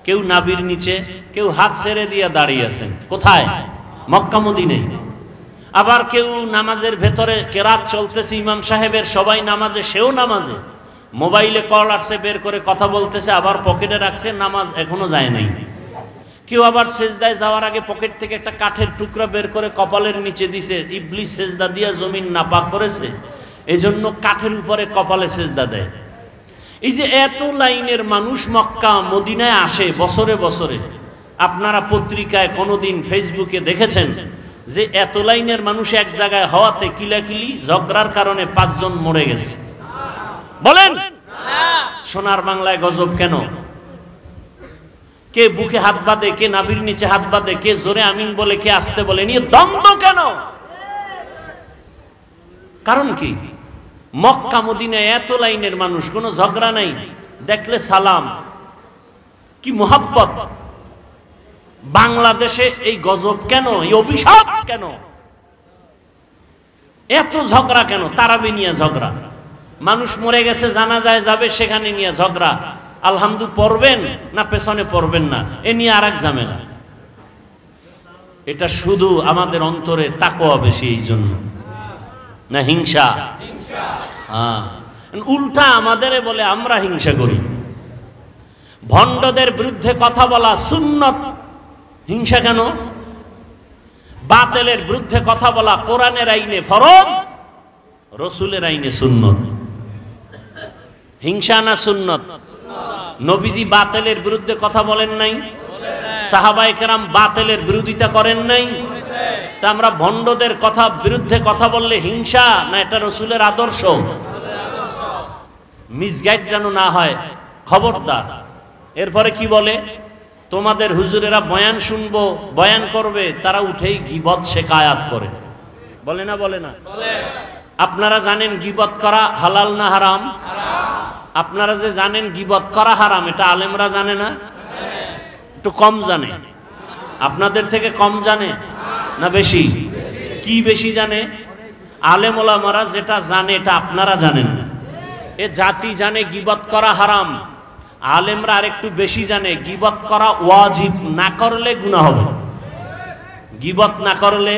কেউ নাভির নিচে, কেউ হাত ছেড়ে দিয়া দাঁড়িয়ে আছেন। কোথায়? মক্কা মদিনায়। আবার কেউ নামাজের ভেতরে কেরাত চলতেছে ইমাম সাহেবের, সবাই নামাজে, সেও নামাজে, মোবাইলে কল আসছে, বের করে কথা বলতেছে, আবার পকেটে রাখছে, নামাজ এখনো যায় নাই। কেউ আবার সেজদায় যাওয়ার আগে পকেট থেকে একটা কাঠের টুকরা বের করে কপালের নিচে দিছে, ইবলিস সেজদা দিয়া জমিন নাপাক করেছে, এই জন্য কাঠের উপরে কপালে সেজদা দেয়। এই যে এত লাইনের মানুষ মক্কা মদিনায় আসে বছরে বছরে, আপনারা পত্রিকায় কোনোদিন ফেসবুকে দেখেছেন যে এত লাইনের মানুষ এক জায়গায় হওয়াতে কিলাকিলি ঝগড়ার কারণে 5 জন মরে গেছে? বলেন। সোনার বাংলায় গজব কেন? কে বুকে হাত বাঁধে, কে নাভির নিচে হাত বাঁধে, কে জোরে আমিন বলে, কে আসতে বলে, নিয়ে দ্বন্দ্ব কেন? কারণ কি? মক্কা মদিনায় এত লাইনের মানুষ, কোনো ঝগড়া নাই, দেখলে সালাম, কি মোহাব্বত। বাংলাদেশে এই গজব কেন? এই অভিশাপ কেন? এত ঝগড়া কেন? তারাবি নিয়ে ঝগড়া, মানুষ মরে গেছে জানাজায় যাবে, সেখানে নিয়ে ঝগড়া, আলহামদু পড়বেন না পেছনে পড়বেন না, এ নিয়ে আর এক ঝামেলা। এটা শুধু আমাদের অন্তরে তাকওয়া বেশি, এই জন্য না হিংসা? হ্যাঁ, উল্টা আমাদের বলে আমরা হিংসা করি। ভণ্ডদের বিরুদ্ধে কথা বলা সুন্নত, হিংসা কেন? বাতিলের বিরুদ্ধে কথা বলা কোরআনের আইনে ফরজ, রসুলের আইনে সুন্নত। হিংসা না সুন্নত? নবীজি বাতিলের বিরুদ্ধে কথা বলেন নাই? সাহাবায়ে কেরাম বাতিলের বিরোধিতা করেন নাই? তা আমরা ভণ্ডদের কথা বিরুদ্ধে কথা বললে হিংসা না এটা রসুলের আদর্শ? মিসগাইড যেন না হয়, খবরদার। এরপরে কি বলে? তোমাদের হুজুরেরা বয়ান শুনবো, বয়ান করবে, তারা উঠেই গীবত শেখায়াত করে। বলে না? বলে না? আপনারা জানেন গীবত করা হালাল না হারাম? আপনারা যে জানেন গীবত করা হারাম, এটা আলেমরা জানে না? একটু কম জানে। আপনাদের থেকে কম জানে না বেশি? কি বেশি জানে? আলেম ওলামারা যেটা জানে এটা আপনারা জানেন না। এ জাতি জানে গীবত করা হারাম, আলেমরা আরেকটু বেশি জানে গীবত করা ওয়াজিব, না করলে গুনাহ হবে। গীবত না করলে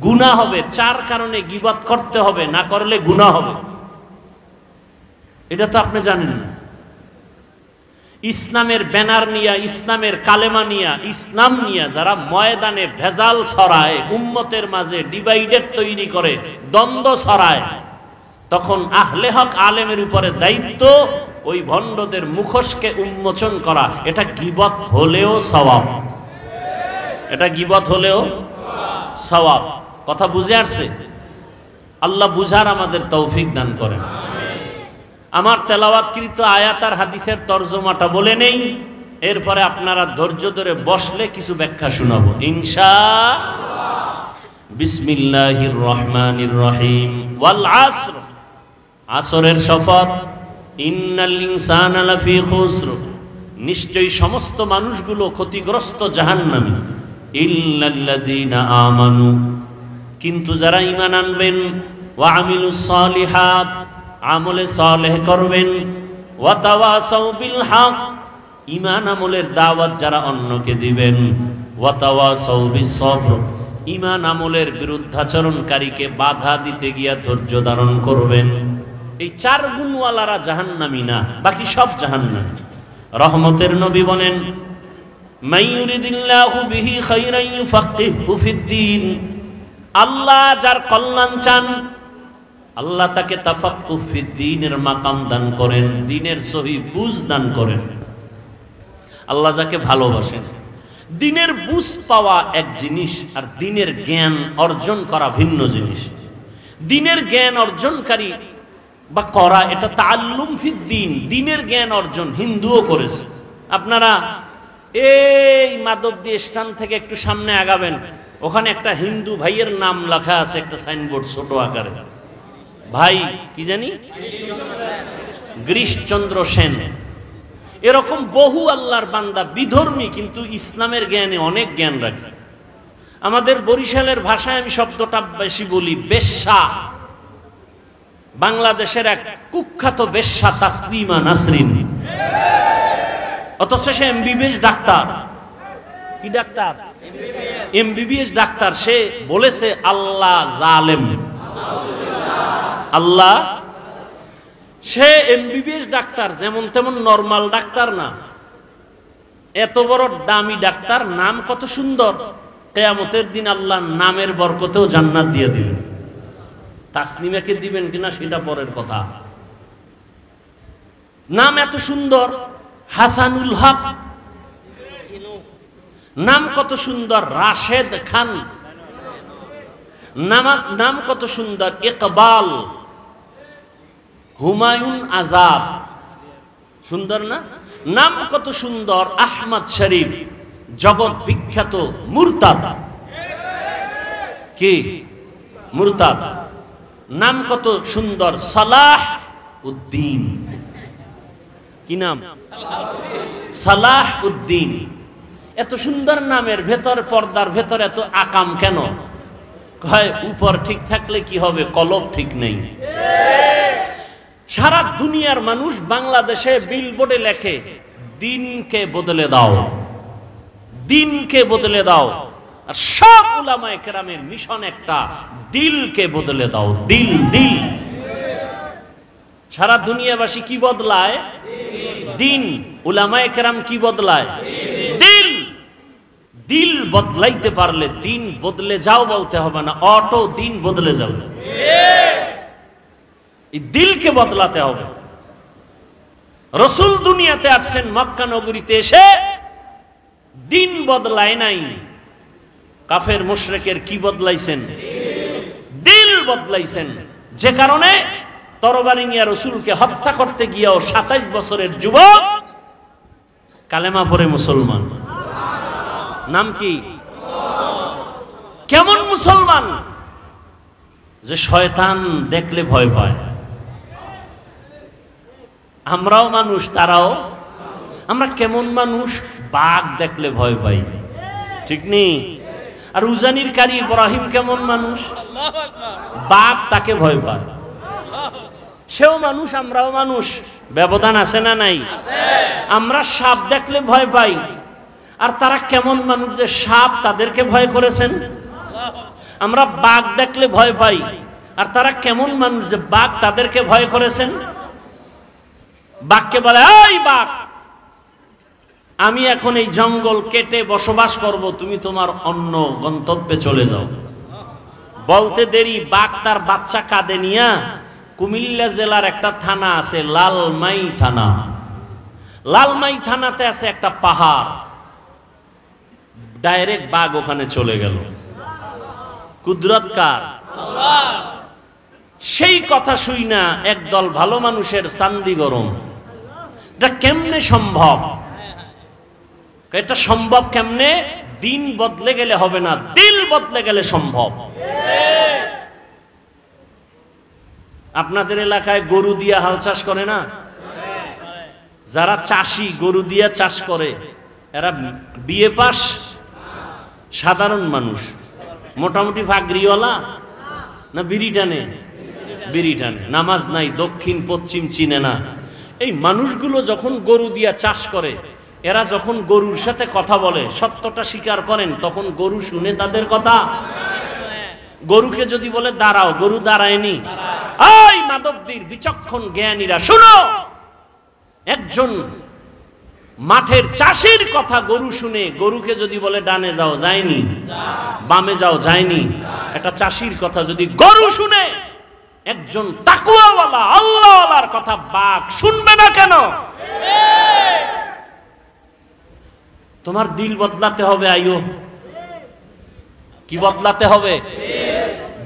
গুনাহ হবে। 4 কারণে গীবত করতে হবে, না করলে গুনাহ হবে। এটা তো আপনি জানেন না। ইসলামের ব্যানার নিয়া, ইসলামের কালেমা নিয়া, ইসলাম নিয়া যারা ময়দানে ভেজাল ছড়ায়, উম্মতের মাঝে ডিভাইডেড তৈরি করে, দ্বন্দ্ব ছড়ায়, তখন আহলে হক আলেমের উপরে দায়িত্ব ওই ভণ্ডদের মুখোশকে উন্মোচন করা। এটা গীবত হলেও সওয়াব। এটা গীবত হলেও সওয়াব। কথা বুঝে আসছে? আল্লাহ বুঝার আমাদের তৌফিক দান করেন। আমার তেলাওয়াতকৃত আয়াত আর হাদিসের তরজমাটা বলে নেই, এরপরে আপনারা ধৈর্য ধরে বসলে কিছু ব্যাখ্যা শোনাবো ইনশাআল্লাহ। বিসমিল্লাহির রহমানির রহিম। ওয়াল আসর, আসরের শপথ। ইন্নাল ইনসানা লাফি খুসর, নিশ্চয়ই সমস্ত মানুষগুলো ক্ষতিগ্রস্ত, জাহান্নামী। ইল্লাল্লাযীনা আমানু, কিন্তু যারা ঈমান আনবেন, ওয়া আমিলুস সালিহাত, আমলে সালেহ করবেন, ওয়া তাওয়াসাউ বিল হক, ঈমান আমলের দাওয়াত যারা অন্যকে দিবেন, ওয়া তাওয়াসাউ বিস সবর, ঈমান আমলের বিরুদ্ধাচরণকারীকে বাধা দিতে গিয়া ধৈর্য ধারণ করবেন। এই 4 গুণওয়ালারা জাহান্নামী না, বাকি সব জাহান্নামী। রহমতের নবী বলেন, মাইয়ুরিদিল্লাহু বিহি খাইরান ইউফাক্কিহু ফিদ্দীন, আল্লাহ যার কল্যাণ চান, আল্লাহ তাকে তাফাক্কুহ ফিদ্দীনের মাকাম দান করেন, দ্বীনের সহি বুঝ দান করেন। আল্লাহ যাকে ভালোবাসেন। দ্বীনের বুঝ পাওয়া এক জিনিস, আর দ্বীনের জ্ঞান অর্জন করা ভিন্ন জিনিস। দ্বীনের জ্ঞান অর্জনকারী বা করা, এটা তাআল্লুম ফিদ্দীন, দ্বীনের জ্ঞান অর্জন হিন্দুও করেছে। আপনারা এই মাধবদী স্ট্যান্ড থেকে একটু সামনে আগাবেন, ওখানে একটা হিন্দু ভাইয়ের নাম লেখা আছে, একটা সাইনবোর্ড ছোট আকারে। ভাই কি জানি, গিরিশচন্দ্র সেন। এরকম বহু আল্লাহর বান্দা বিধর্মী, কিন্তু ইসলামের জ্ঞানে অনেক জ্ঞান রাখে। আমাদের বরিশালের ভাষায় আমি শব্দটা বেশি বলি, বেশ্যা। বাংলাদেশের এক কুখ্যাত বেশ্যা তাসলিমা নাসরিন, অথচ সে এমবিবিএস ডাক্তার। কি ডাক্তার? MBBS doctor. সে বলেছে আল্লাহ জালেম। আল্লাহ, সে এমবিবিএস ডাক্তার, যেমন তেমন নরমাল ডাক্তার না, এত বড় দামি ডাক্তার। নাম কত সুন্দর, কিয়ামতের দিন আল্লাহ নামের বরকতেও জান্নাত দিয়ে দিবেন। তাসলিমাকে দিবেন কিনা সেটা পরের কথা। নাম এত সুন্দর, হাসানুল হক নাম কত সুন্দর, রাশেদ খান নাম কত সুন্দর, ইকবাল, হুমায়ুন আজাদ, সুন্দর না? নাম কত সুন্দর, আহমদ শরীফ, জগৎ বিখ্যাত মুরতাদ। কি মুরতাদ? নাম কত সুন্দর, সালাহ উদ্দিন। কি নাম? সালাহ উদ্দিন। এত সুন্দর নামের ভেতর, পর্দার ভেতর এত আকাম কেন? কয় উপর ঠিক থাকলে কি হবে, কলব ঠিক নেই। সারা দুনিয়ার মানুষ বাংলাদেশে বিলবোর্ডে লেখে, দিনকে বদলে দাও, দিনকে বদলে দাও। আর সব উলামায়ে কেরামের মিশন একটা, দিলকে বদলে দাও। দিল, দিল। সারা দুনিয়াবাসী কি বদলায়? দিন। উলামায়ে কেরাম কি বদলায়? দিল। দিল বদলাইতে পারলে দিন বদলে যাও বলতে হবে না, অটো দিন বদলে যাবে। এই দিলকে বদলাতে হবে। রাসূল দুনিয়াতে আসছেন মক্কা নগরীতে এসে দিন বদলায় নাই, কাফের মুশরিকের কি বদলাইছেন? দিল বদলাইছেন। যে কারণে তরবারি নিয়ে রাসূলকে হত্যা করতে গিয়েও 27 বছরের যুবক কালেমা পড়ে মুসলমান। নাম কি? কেমন মুসলমান? যে শয়তান দেখলে ভয় পায়। আমরাও মানুষ, তারাও। আমরা কেমন মানুষ? বাঘ দেখলে ভয় পাই, ঠিক নেই? আর উজানির কারি ইব্রাহিম কেমন মানুষ? বাঘ তাকে ভয় পায়। সেও মানুষ, আমরাও মানুষ। ব্যবধান আছে না নাই? আমরা সাপ দেখলে ভয় পাই, আর তারা কেমন মানুষ যে সাপ তাদেরকে ভয় করেছেন। আমরা বাঘ দেখলে ভয় পাই, আর তারা কেমন মানুষ যে বাঘ তাদেরকে ভয় করেছেন। বাঘকে বলে, এই বাঘ, আমি এখন এই জঙ্গল কেটে বসবাস করব, তুমি তোমার অন্য গন্তব্যে চলে যাও। বলতে দেরি বাঘ তার বাচ্চা কাঁধে নিয়া কুমিল্লা জেলার একটা থানা আছে লালমাই থানা। লালমাই থানাতে আছে একটা পাহাড়, ডাইরেক্ট বাঘ ওখানে চলে গেল। কুদরত কার? সেই কথা শুই না একদল ভালো মানুষের চান্দি গরম। এটা কেমনে সম্ভব? এটা সম্ভব কেমনে? দিন বদলে গেলে হবে না, দিল বদলে গেলে সম্ভব। আপনাদের এলাকায় গরু দিয়া হাল চাষ করে না? যারা চাষি গরু দিয়া চাষ করে এরা বিএ পাস? সাধারণ মানুষ? মোটামুটি ফাগরিওয়ালা না বিড়ি টানে? বিড়ি টানে, নামাজ নাই, দক্ষিণ পশ্চিম চিনে না। এই মানুষগুলো যখন গরু দিয়া চাষ করে, এরা যখন গরুর সাথে কথা বলে, সত্যটা স্বীকার করেন, তখন গরু শুনে তাদের কথা? গরুকে যদি বলে দাঁড়াও, গরু দাঁড়ায়নি। এই মাদবদীর বিচক্ষণ জ্ঞানীরা শুনো, একজন মাঠের চাষির কথা গরু শুনে, গরুকে যদি বলে ডানে যাও, যায়নি। বামে যাও, যায়নি। একটা চাষির কথা যদি গরু শুনে, একজন তাকওয়াওয়ালা আল্লাহওয়ালার কথা বাঘ শুনবে না কেন? তোমার দিল বদলাতে হবে। আইও, কি বদলাতে হবে?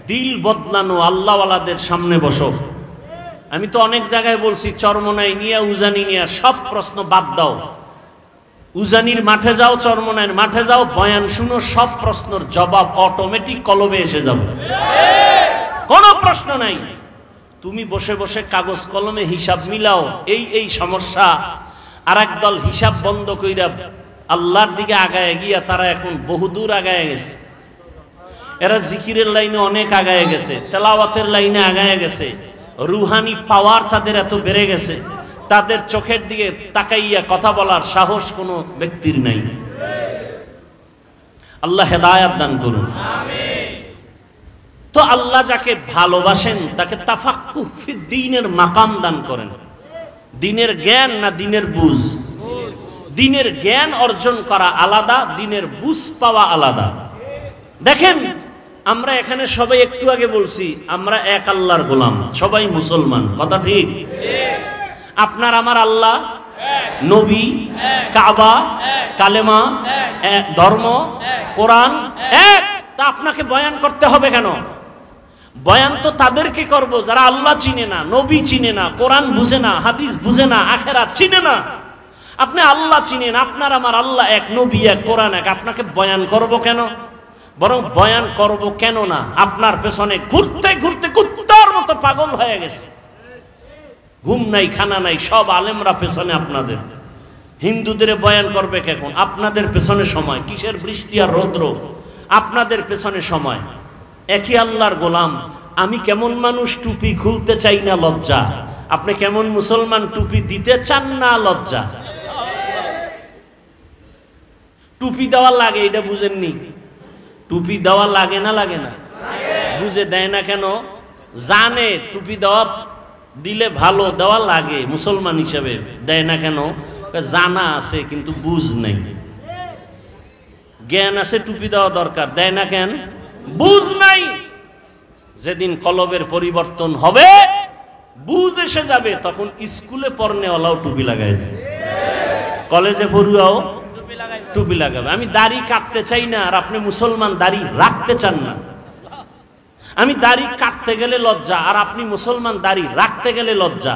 দিল বদলানো। আল্লাহওয়ালাদের সামনে বসো। আমি তো অনেক জায়গায় বলছি, চরমনাই নিয়ে উজানি নিয়ে সব প্রশ্ন বাদ দাও। উজানির মাঠে যাও, চরমনাইয়ের মাঠে যাও, বয়ান শুনো, সব প্রশ্নের জবাব অটোমেটিক কলবে এসে যাবে, কোনো প্রশ্ন নাই। তুমি বসে বসে কাগজ কলমে হিসাব মিলাও, এই সমস্যা। আর একদল হিসাব বন্ধ কইরা আল্লাহর দিকে আগায় গিয়া তারা এখন বহুদূর আগায় গেছে। এরা জিকিরের লাইনে অনেক আগায় গেছে, তেলাওয়াতের লাইনে আগায় গেছে, রুহানি পাওয়ার তাদের এত বেড়ে গেছে, তাদের চোখের দিকে তাকাইয়া কথা বলার সাহস কোনো ব্যক্তির নাই। আল্লাহ হেদায়াত দান করুন। তো আল্লাহ যাকে ভালোবাসেন তাকে তাফাক্কুহ ফিদ দ্বীনের মাকাম দান করেন। দ্বীনের জ্ঞান না দ্বীনের বুঝ? দ্বীনের জ্ঞান অর্জন করা আলাদা, দ্বীনের বুঝ পাওয়া আলাদা। দেখেন, আমরা এখানে সবাই একটু আগে বলছি আমরা এক আল্লাহর গোলাম, সবাই মুসলমান, কথা ঠিক? আপনার আমার আল্লাহ, নবী, কাবা, কালেমা, ধর্ম, কোরআন এক। তা আপনাকে বয়ান করতে হবে কেন? বয়ান তো তাদেরকে করব যারা আল্লাহ চিনে না, নবী চিনে না, কোরআন বুঝে না, হাদিস বুঝে না, আখিরাত চিনে না। আপনি আল্লাহ চিনেন, আপনার আমার আল্লাহ এক, নবী এক, কোরআন এক, আপনাকে বয়ান করব কেন? বরং বয়ান করব কেন না, আপনার পেছনে ঘুরতে ঘুরতে কুত্তার মতো পাগল হয়ে গেছে, ঘুম নাই, খানা নাই, সব আলেমরা পেছনে আপনাদের। হিন্দুদের বয়ান করবে কেন? আপনাদের পেছনে সময়, কিসের বৃষ্টি আর রৌদ্র, আপনাদের পেছনে সময়। একই আল্লাহর গোলাম। আমি কেমন মানুষ, টুপি খুলতে চাই না, লজ্জা। আপনি কেমন মুসলমান, টুপি দিতে চান না, লজ্জা। টুপি দেওয়া লাগে, এটা বুঝেননি? টুপি দেওয়া লাগে না, লাগে না? বুঝে দেয় না কেন? জানে টুপি দেওয়া দিলে ভালো, দেওয়া লাগে, মুসলমান হিসেবে দেয় না কেন? জানা আছে কিন্তু বুঝ নেই। জ্ঞান আছে, টুপি দেওয়া দরকার, দেয় না কেন? বুঝ নাই। যেদিন কলবের পরিবর্তন হবে, বুঝ এসে যাবে তখন স্কুলে পড়নেওয়ালাও টুপি লাগাই দেবে, কলেজে পড়ুয়াও টুপি লাগাবে। আমি দাড়ি কাটতে চাই না আর আপনি মুসলমান দাড়ি রাখতে চান না। আমি দাড়ি কাটতে গেলে লজ্জা আর আপনি মুসলমান দাড়ি রাখতে গেলে লজ্জা।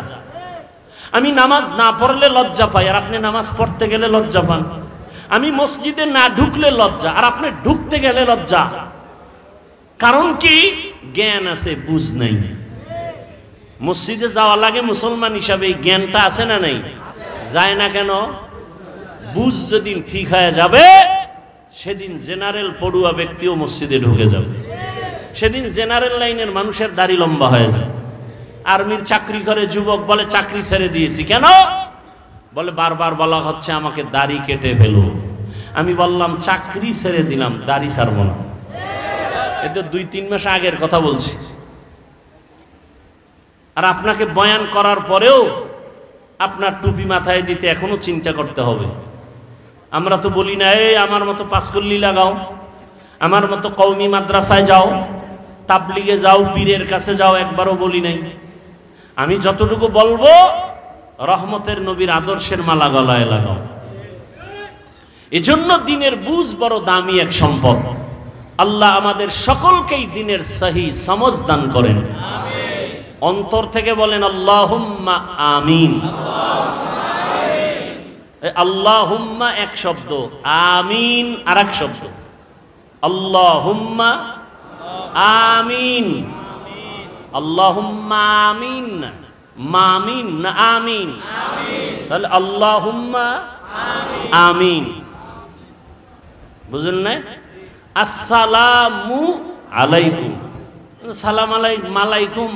আমি নামাজ না পড়লে লজ্জা পাই আর আপনি নামাজ পড়তে গেলে লজ্জা পান। আমি মসজিদে না ঢুকলে লজ্জা আর আপনি ঢুকতে গেলে লজ্জা। কারণ কি? জ্ঞান আছে, বুঝ নাই। মসজিদে যাওয়া লাগে মুসলমান হিসাবে, এই জ্ঞানটা আছে না নাই? যায় না কেন? বুঝ যেদিন ঠিক হয়ে যাবে সেদিন জেনারেল পড়ুয়া ব্যক্তিও মসজিদে ঢুকে যাবে। সেদিন জেনারেল লাইনের মানুষের দাড়ি লম্বা হয়ে যায়। আর্মির চাকরি করে যুবক বলে চাকরি ছেড়ে দিয়েছি। কেন? বলে বারবার বলা হচ্ছে আমাকে দাড়ি কেটে ফেলো। আমি বললাম চাকরি ছেড়ে দিলাম, দাড়ি ছাড়বো না। এ তো 2-3 মাস আগের কথা বলছি। আর আপনাকে বয়ান করার পরেও আপনার টুপি মাথায় দিতে এখনো চিন্তা করতে হবে। আমরা তো বলি না এই আমার মতো পাঁচকল্লি লাগাও, আমার মতো কওমি মাদ্রাসায় যাও, তাবলিগে যাও, পীরের কাছে যাও, একবারও বলি নাই। আমি যতটুকু বলবো রহমতের নবীর আদর্শের মালা গলায় লাগাও। এজন্য দিনের বুঝ বড় দামি এক সম্পদ। আল্লাহ আমাদের সকলকেই দিনের সহি সমঝ দান করেন। অন্তর থেকে বলেন আল্লাহুম্মা আমিন। আল্লাহুম্মা এক শব্দ, আমিন আর এক শব্দ। আল্লাহুম্মা আমিন, আল্লাহুম্মা আমিন, মামিন না আমিন। তাহলে আল্লাহুম্মা আমিন, বুঝলেন না? আসসালামু আলাইকুম, সালাম আলাইকুম,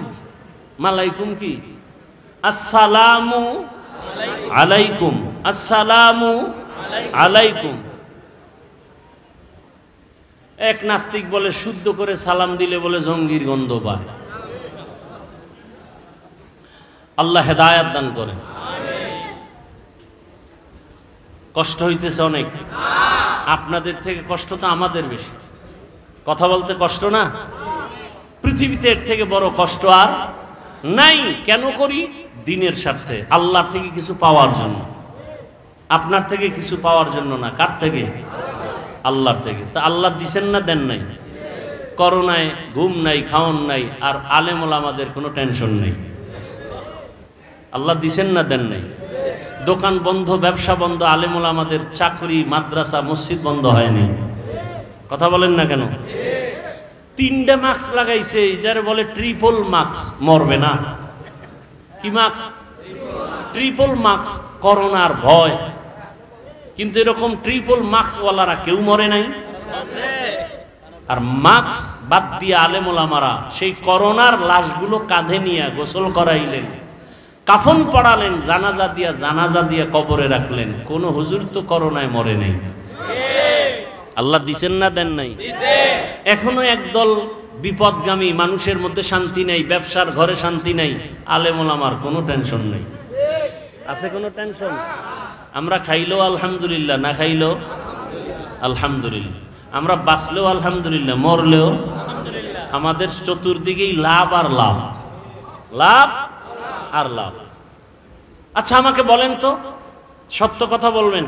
মালাইকুম কি? আসসালামু আলাইকুম, আসসালামু আলাইকুম। এক নাস্তিক বলে শুদ্ধ করে সালাম দিলে বলে জঙ্গির গন্ধ পায়। আল্লাহ হেদায়াত দান করে। কষ্ট হইতেছে অনেক, আপনাদের থেকে কষ্ট তো আমাদের বেশি। কথা বলতে কষ্ট না? পৃথিবীতে এর থেকে বড় কষ্ট আর নাই। কেন করি? দিনের স্বার্থে, আল্লাহর থেকে কিছু পাওয়ার জন্য। আপনার থেকে কিছু পাওয়ার জন্য না। কার থেকে? আল্লাহর থেকে। তা আল্লাহ দিছেন না দেন নাই? করোনায় ঘুম নাই, খাওয়ান নাই, আর আলেম ওলামাদের কোনো টেনশন নেই। আল্লাহ দিছেন না দেন নাই? দোকান বন্ধ, ব্যবসা বন্ধ, আলেম ওলামাদের চাকরি, মাদ্রাসা, মসজিদ বন্ধ হয়নি। কথা বলেন না কেন? 3টে মাস্ক লাগাইছে, এটার বলে ট্রিপল মাস্ক। মরবে না? কি মাস্ক? Triple mask. করোনার ভয়, কিন্তু এরকম ট্রিপল মাস্কওয়ালারা কেউ মরে নাই। আর মাস্ক বাদ দিয়ে আলেম ওলামারা সেই করোনার লাশগুলো কাঁধে নিয়ে গোসল করাইলেন, কাফন পড়ালেন, জানাজা দিয়া কবরে রাখলেন। কোন হুজুর তো করোনায় মরে নাই। আল্লাহ দিছেন না দেন নাই? এখনো একদল বিপদগামী, মানুষের মধ্যে শান্তি নাই, ব্যবসার ঘরে শান্তি নাই। আলেম ওলামার কোনো টেনশন নেই। আছে কোনো টেনশন? আমরা খাইলেও আলহামদুলিল্লাহ, না খাইলেও আলহামদুলিল্লাহ। আমরা বাঁচলেও আলহামদুলিল্লাহ, মরলেও আমাদের চতুর্দিকেই লাভ আর লাভ, লাভ আর লাভ। আচ্ছা আমাকে বলেন তো, সত্য কথা বলবেন,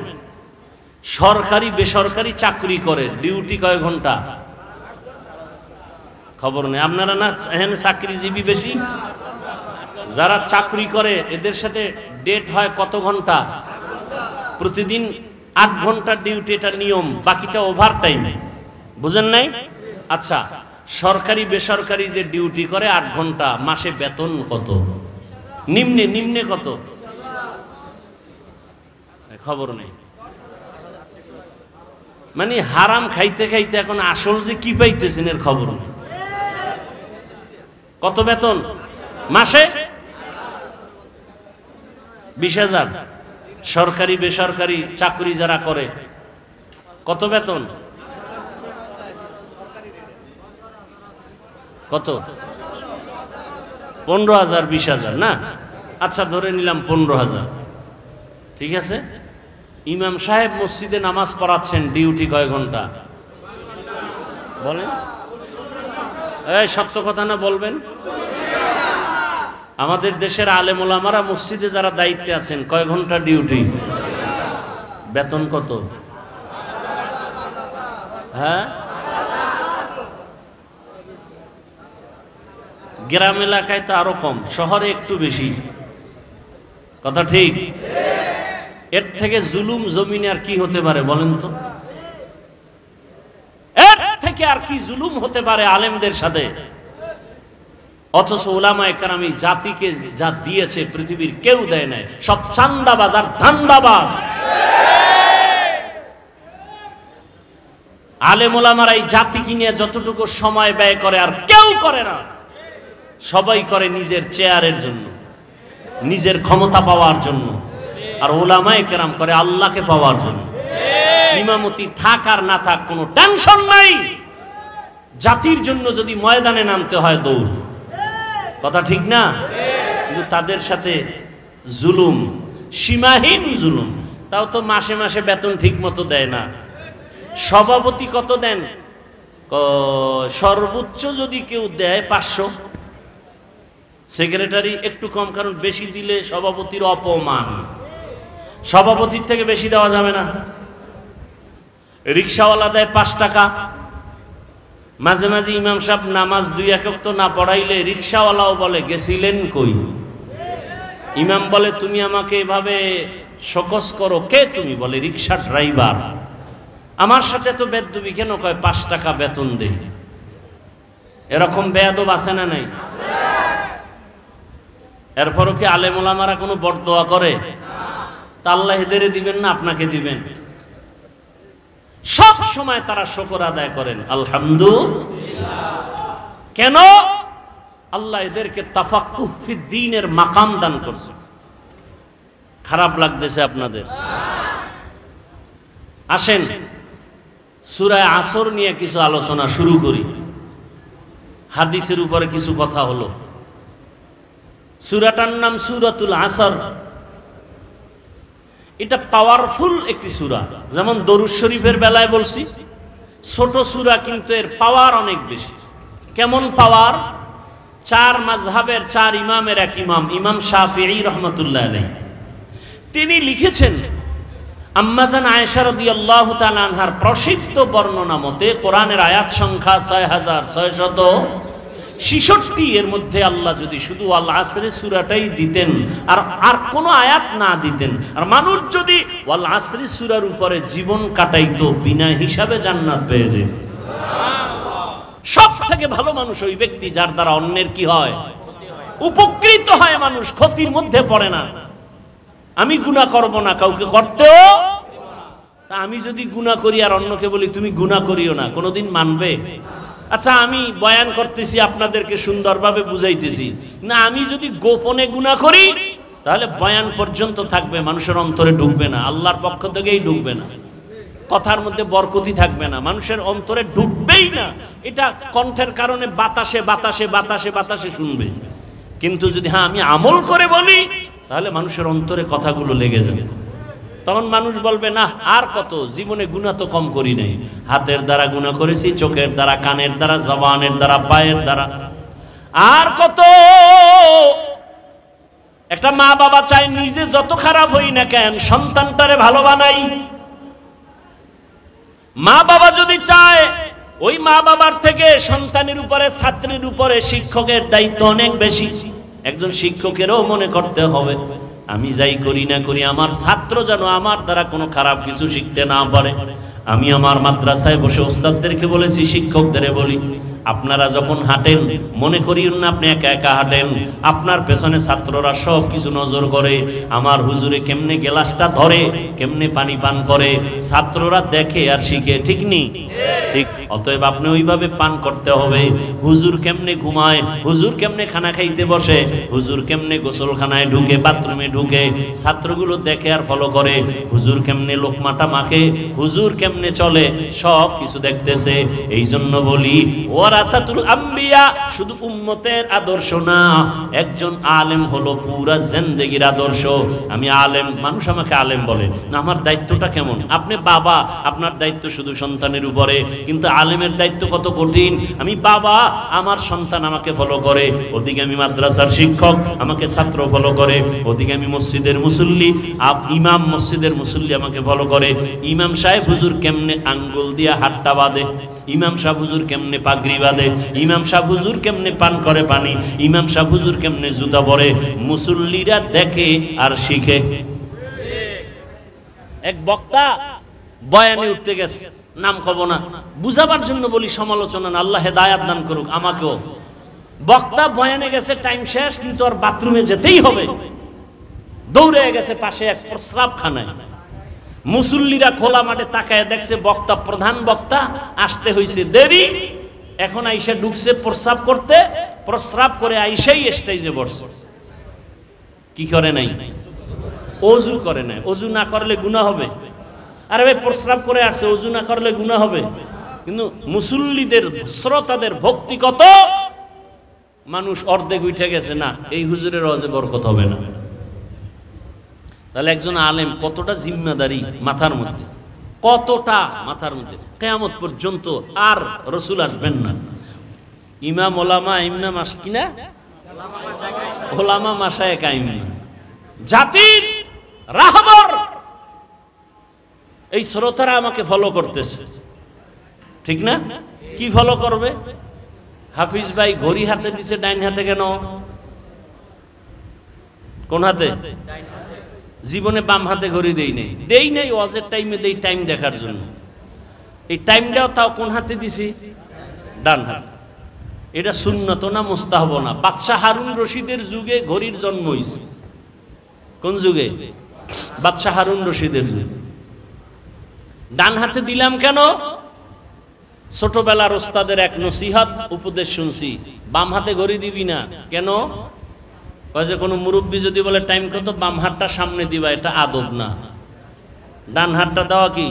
সরকারি বেসরকারি চাকরি করে ডিউটি কয় ঘন্টা? খবর নেই। আপনারা না এখানে চাকরিজীবী বেশি? যারা চাকরি করে এদের সাথে ডেট হয় কত ঘন্টা? প্রতিদিন 8 ঘন্টা ডিউটি, এটা নিয়ম। বাকিটা ওভার টাইম। বুঝেন নাই? আচ্ছা, সরকারি বেসরকারি যে ডিউটি করে 8 ঘন্টা, মাসে বেতন কত? নিম্নে কত? খবর নেই। মানে হারাম খাইতে খাইতে এখন আসল যে কি পাইতেছেন এর খবর নেই। কত বেতন মাসে? 20,000। সরকারি বেসরকারি চাকরি যারা করে কত বেতন? কত? 15,000, 20,000 না? আচ্ছা ধরে নিলাম 15,000। ঠিক আছে। ইমাম সাহেব মসজিদে নামাজ পড়াচ্ছেন, ডিউটি কয় ঘন্টা বলেন? এই সত্য কথা না বলবেন? আমাদের দেশের আলেম ওলামারা মসজিদে যারা দায়িত্বে আছেন কয় ঘন্টা ডিউটি, বেতন কত? হ্যাঁ, গ্রাম এলাকায় তো আরো কম, শহরে একটু বেশি, কথা ঠিক? এর থেকে জুলুম জমিনে আর কি হতে পারে বলেন তো? এর থেকে আর কি জুলুম হতে পারে আলেমদের সাথে? অথচ উলামায়ে কেরাম এই জাতিকে যা দিয়েছে পৃথিবীর কেউ দেয় নাই, সব চান্দাবাজ আর ধান্দাবাজ। আলেম ওলামারা এই জাতিকে নিয়ে যতটুকু সময় ব্যয় করে আর কেউ করে না, সবাই করে নিজের চেয়ারের জন্য, নিজের ক্ষমতা পাওয়ার জন্য, আর ওলামায়ে কেরাম করে আল্লাহকে পাওয়ার জন্য। ইমামতি থাক আর না থাক কোনো টেনশন নাই, জাতির জন্য যদি ময়দানে নামতে হয় দৌড়, কথা ঠিক না? কিন্তু তাদের সাথে জুলুম, সীমাহীন জুলুম। তাও তো মাসে মাসে বেতন ঠিক মতো দেয় না। সভাপতি কত দেন? সর্বোচ্চ যদি কেউ দেয় 500, সেক্রেটারি একটু কম, কারণ বেশি দিলে সভাপতির অপমান, সভাপতির থেকে বেশি দেওয়া যাবে না। রিক্সাওয়ালা দেয় 5 টাকা। মাঝে মাঝে ইমাম সাহেব নামাজ 2 ওয়াক্ত না পড়াইলে রিক্সাওয়ালাও বলে গেছিলেন কই? ইমাম বলে তুমি আমাকে এভাবে শোকস করো কে তুমি? বলে রিক্সা ড্রাইভার। আমার সাথে তো বেদবি কেন? কয় 5 টাকা বেতন দেই। এরকম বেয়াদব আছে না নাই? এরপরও কি আলেম ওলামারা কোনো বরদোয়া করে? তা আল্লাহ এদের দিবেন না আপনাকে দিবেন? সব সময় তারা শুকর আদায় করেন আলহামদুলিল্লাহ। কেন? আল্লাহ এদেরকে তাফাক্কুহ ফিদ্দীনের মাকাম দান করছে। খারাপ লাগতেছে আপনাদের? আসেন সূরা আসর নিয়ে কিছু আলোচনা শুরু করি। হাদিসের উপরে কিছু কথা হলো। সূরাটার নাম সূরাতুল আসর। এটা পাওয়ারফুল একটি সূরা। যেমন দরুদ শরীফের বেলায় বলছি ছোট সূরা, কিন্তু এর পাওয়ার অনেক বেশি। কেমন পাওয়ার? 4 মাযহাবের 4 ইমামের এক ইমাম, ইমাম শাফিঈ রাহমাতুল্লাহ আলাইহি, তিনি লিখেছেন আম্মাজান আয়েশা রাদিয়াল্লাহু তাআলা আনহার প্রসিদ্ধ বর্ণনা মতে কোরআনের আয়াত সংখ্যা 6666। এর মধ্যে আল্লাহ যদি শুধু আল আসরে সূরাটাই দিতেন আর কোনো আয়াত না দিতেন, আর মানুষ যদি ওয়াল আসরি সূরার উপরে জীবন কাটাইতো, বিনা হিসাবে জান্নাত পেয়ে যেত। সব থেকে ভালো মানুষ ওই ব্যক্তি যার দ্বারা অন্যের কি হয়? উপকৃত হয় মানুষ, ক্ষতির মধ্যে পড়ে না। আমি গুনাহ করব না, কাউকে করতেও। তা আমি যদি গুনাহ করি আর অন্যকে বলি তুমি গুনাহ করিও না, কোনোদিন মানবে? আচ্ছা আমি বয়ান করতেছি, আপনাদেরকে সুন্দরভাবে বুঝাইতেছি না, আমি যদি গোপনে গুনাহ করি তাহলে বয়ান পর্যন্ত থাকবে, মানুষের অন্তরে ঢুকবে না, আল্লাহর পক্ষ থেকেই ঢুকবে না, কথার মধ্যে বরকতি থাকবে না, মানুষের অন্তরে ঢুকবেই না। এটা কণ্ঠের কারণে বাতাসে বাতাসে বাতাসে বাতাসে শুনবে। কিন্তু যদি হ্যাঁ আমি আমল করে বলি তাহলে মানুষের অন্তরে কথাগুলো লেগে যাবে। তখন মানুষ বলবে না আর কত, জীবনে গুনাহ তো কম করি নাই, হাতের দ্বারা গুনাহ করেছি, চোখের দ্বারা, কানের দ্বারা, জবানের দ্বারা, পায়ের দ্বারা, আর কত। একটা মা বাবা চায় নিজে যত খারাপ হই না কেন সন্তানটারে ভালো বানাই। মা বাবা যদি চায়, ওই মা বাবার থেকে সন্তানের উপরে, ছাত্রের উপরে শিক্ষকের দায়িত্ব অনেক বেশি। একজন শিক্ষকেরও মনে করতে হবে আমি যাই করি না করি আমার ছাত্র যেন আমার দ্বারা কোনো খারাপ কিছু শিখতে না পারে। আমি আমার মাদ্রাসায় বসে ওস্তাদদেরকে বলেছি, শিক্ষকদের বলি, আপনারা যখন হাঁটেন মনে করিও না আপনি একা একা হাঁটেন, আপনার পেছনে ছাত্ররা সব কিছু নজর করে। আমার হুজুরে কেমনে গ্লাসটা ধরে, কেমনে পানি পান করে, ছাত্ররা দেখে আর শিখে, ঠিক নি? ঠিক। অতএব আপনি ওইভাবে পান করতে হবে। হুজুর কেমনে ঘুমায়, হুজুর কেমনে খানা খাইতে বসে, হুজুর কেমনে গোসলখানায় ঢুকে, বাথরুমে ঢুকে, ছাত্রগুলো দেখে আর ফলো করে। হুজুর কেমনে লোকমাটা মাখে, হুজুর কেমনে চলে, সব কিছু দেখতেছে। এই জন্য বলি ওয়ারাসাতুল আম্বিয়া শুধু উম্মতের আদর্শ না, একজন আলেম হলো পুরা জিন্দেগির আদর্শ। আমি আলেম, মানুষ আমাকে আলেম বলে না, আমার দায়িত্বটা কেমন? আপনি বাবা, আপনার দায়িত্ব শুধু সন্তানের উপরে, কিন্তু আলেমের দায়িত্ব কত কঠিন। আমি বাবা, আমার সন্তান আমাকে ফলো করে, ওদিকে আমি মাদ্রাসার শিক্ষক, আমাকে ছাত্র ফলো করে, ওদিকে আমি মসজিদের মুসল্লি, ইমাম মসজিদের মুসল্লি আমাকে ফলো করে। ইমাম সাহেব হুজুর কেমনে আঙ্গুল দিয়া হাতটা বাঁধে, ইমাম সাহেব হুজুর কেমনে পাগড়ি বাঁধে, ইমাম সাহেব হুজুর কেমনে পান করে পানি, ইমাম সাহেব হুজুর কেমনে জুতা পরে, মুসল্লিরা দেখে আর শিখে। এক বক্তা বয়ানে উঠতে গেছে, নাম কব না, বুঝাবার জন্য বলি, সমালোচনা না, আল্লাহ হেদায়াত দান করুক আমাকেও। বক্তা বয়ানে গেছে, টাইম শেষ, কিন্তু আর বাথরুমে যেতেই হবে, দৌড়ে গেছে পাশে এক প্রস্রাবখানায়। মুসল্লিরা খোলা মাঠে তাকায় দেখছে বক্তা, প্রধান বক্তা আসতে হয়েছে দেরি, এখন আইসা ঢুকছে প্রস্রাব করতে, প্রস্রাব করে আইসাই স্টেজে বসছে। কি করে নাই? ওযু করে নাই। ওযু না করলে গুনাহ হবে? আরে ভাই, প্রস্রাব করে আসছে, ওযু না করলে গুনাহ হবে? কিন্তু মুসল্লিদের, শ্রোতাদের ভক্তি কত, মানুষ অর্ধেক উঠে গেছে, না এই হুজুরের ওয়াজে বরকত হবে না। তাহলে একজন আলেম কতটা জিম্মাদারি মাথার মধ্যে, কতটা মাথার মধ্যে। কিয়ামত পর্যন্ত আর রাসূল আসবেন না। ইমাম ওলামা ইমাম কিনা ওলামা মাশায়েখ আইম্মা, জাতির রাহবর, এই শ্রোতারা আমাকে ফলো করতেছে, ঠিক না? কি ফলো করবে? হাফিজ ভাই ঘড়ি হাতে দিছে, ডাইন হাতে কেন? কোন হাতে? জীবনে বাম হাতে ঘড়ি দেই নাই, ওয়াজের টাইমে দেই, টাইম দেখার জন্য। এই টাইমটাও তাও কোন হাতে দিছি? ডান হাতে। এটা সুন্নত না মুস্তাহাব না? বাদশাহ হারুন রশিদের যুগে ঘড়ির জন্ম হয়েছে। কোন যুগে? বাদশাহ হারুন রশিদের যুগে। ডান হাতে দিলাম কেন? ছোটবেলার ওস্তাদের এক নসিহত উপদেশ শুনছি, বাম হাতে ঘড়ি দিবি না। কেন? যে কোনো মুরব্বী যদি বলে টাইম কত, বাম হাতটা সামনে দিবা, এটা আদব না। ডান হাতটা দেওয়া কি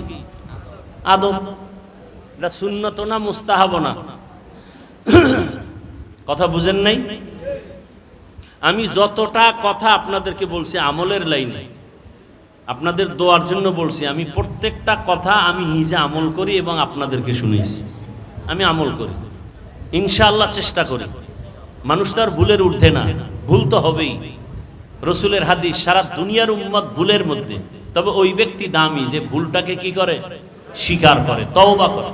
আদব? এটা সুন্নত না মুস্তাহাব না? কথা বুঝেন নাই? আমি যতটা কথা আপনাদেরকে বলছি আমলের লাইনে, আপনাদের দোয়ার জন্য বলছি, আমি প্রত্যেকটা কথা আমি নিজে আমল করি এবং আপনাদেরকে শুনেছি। আমি আমল করি, ইনশাআল্লাহ চেষ্টা করি। মানুষ তো আর ভুলের ঊর্ধ্বে না, ভুল তো হবেই। রসুলের হাদিস, সারা দুনিয়ার উম্মত ভুলের মধ্যে, তবে ওই ব্যক্তি দামি যে ভুলটাকে কি করে, স্বীকার করে, তওবা করে।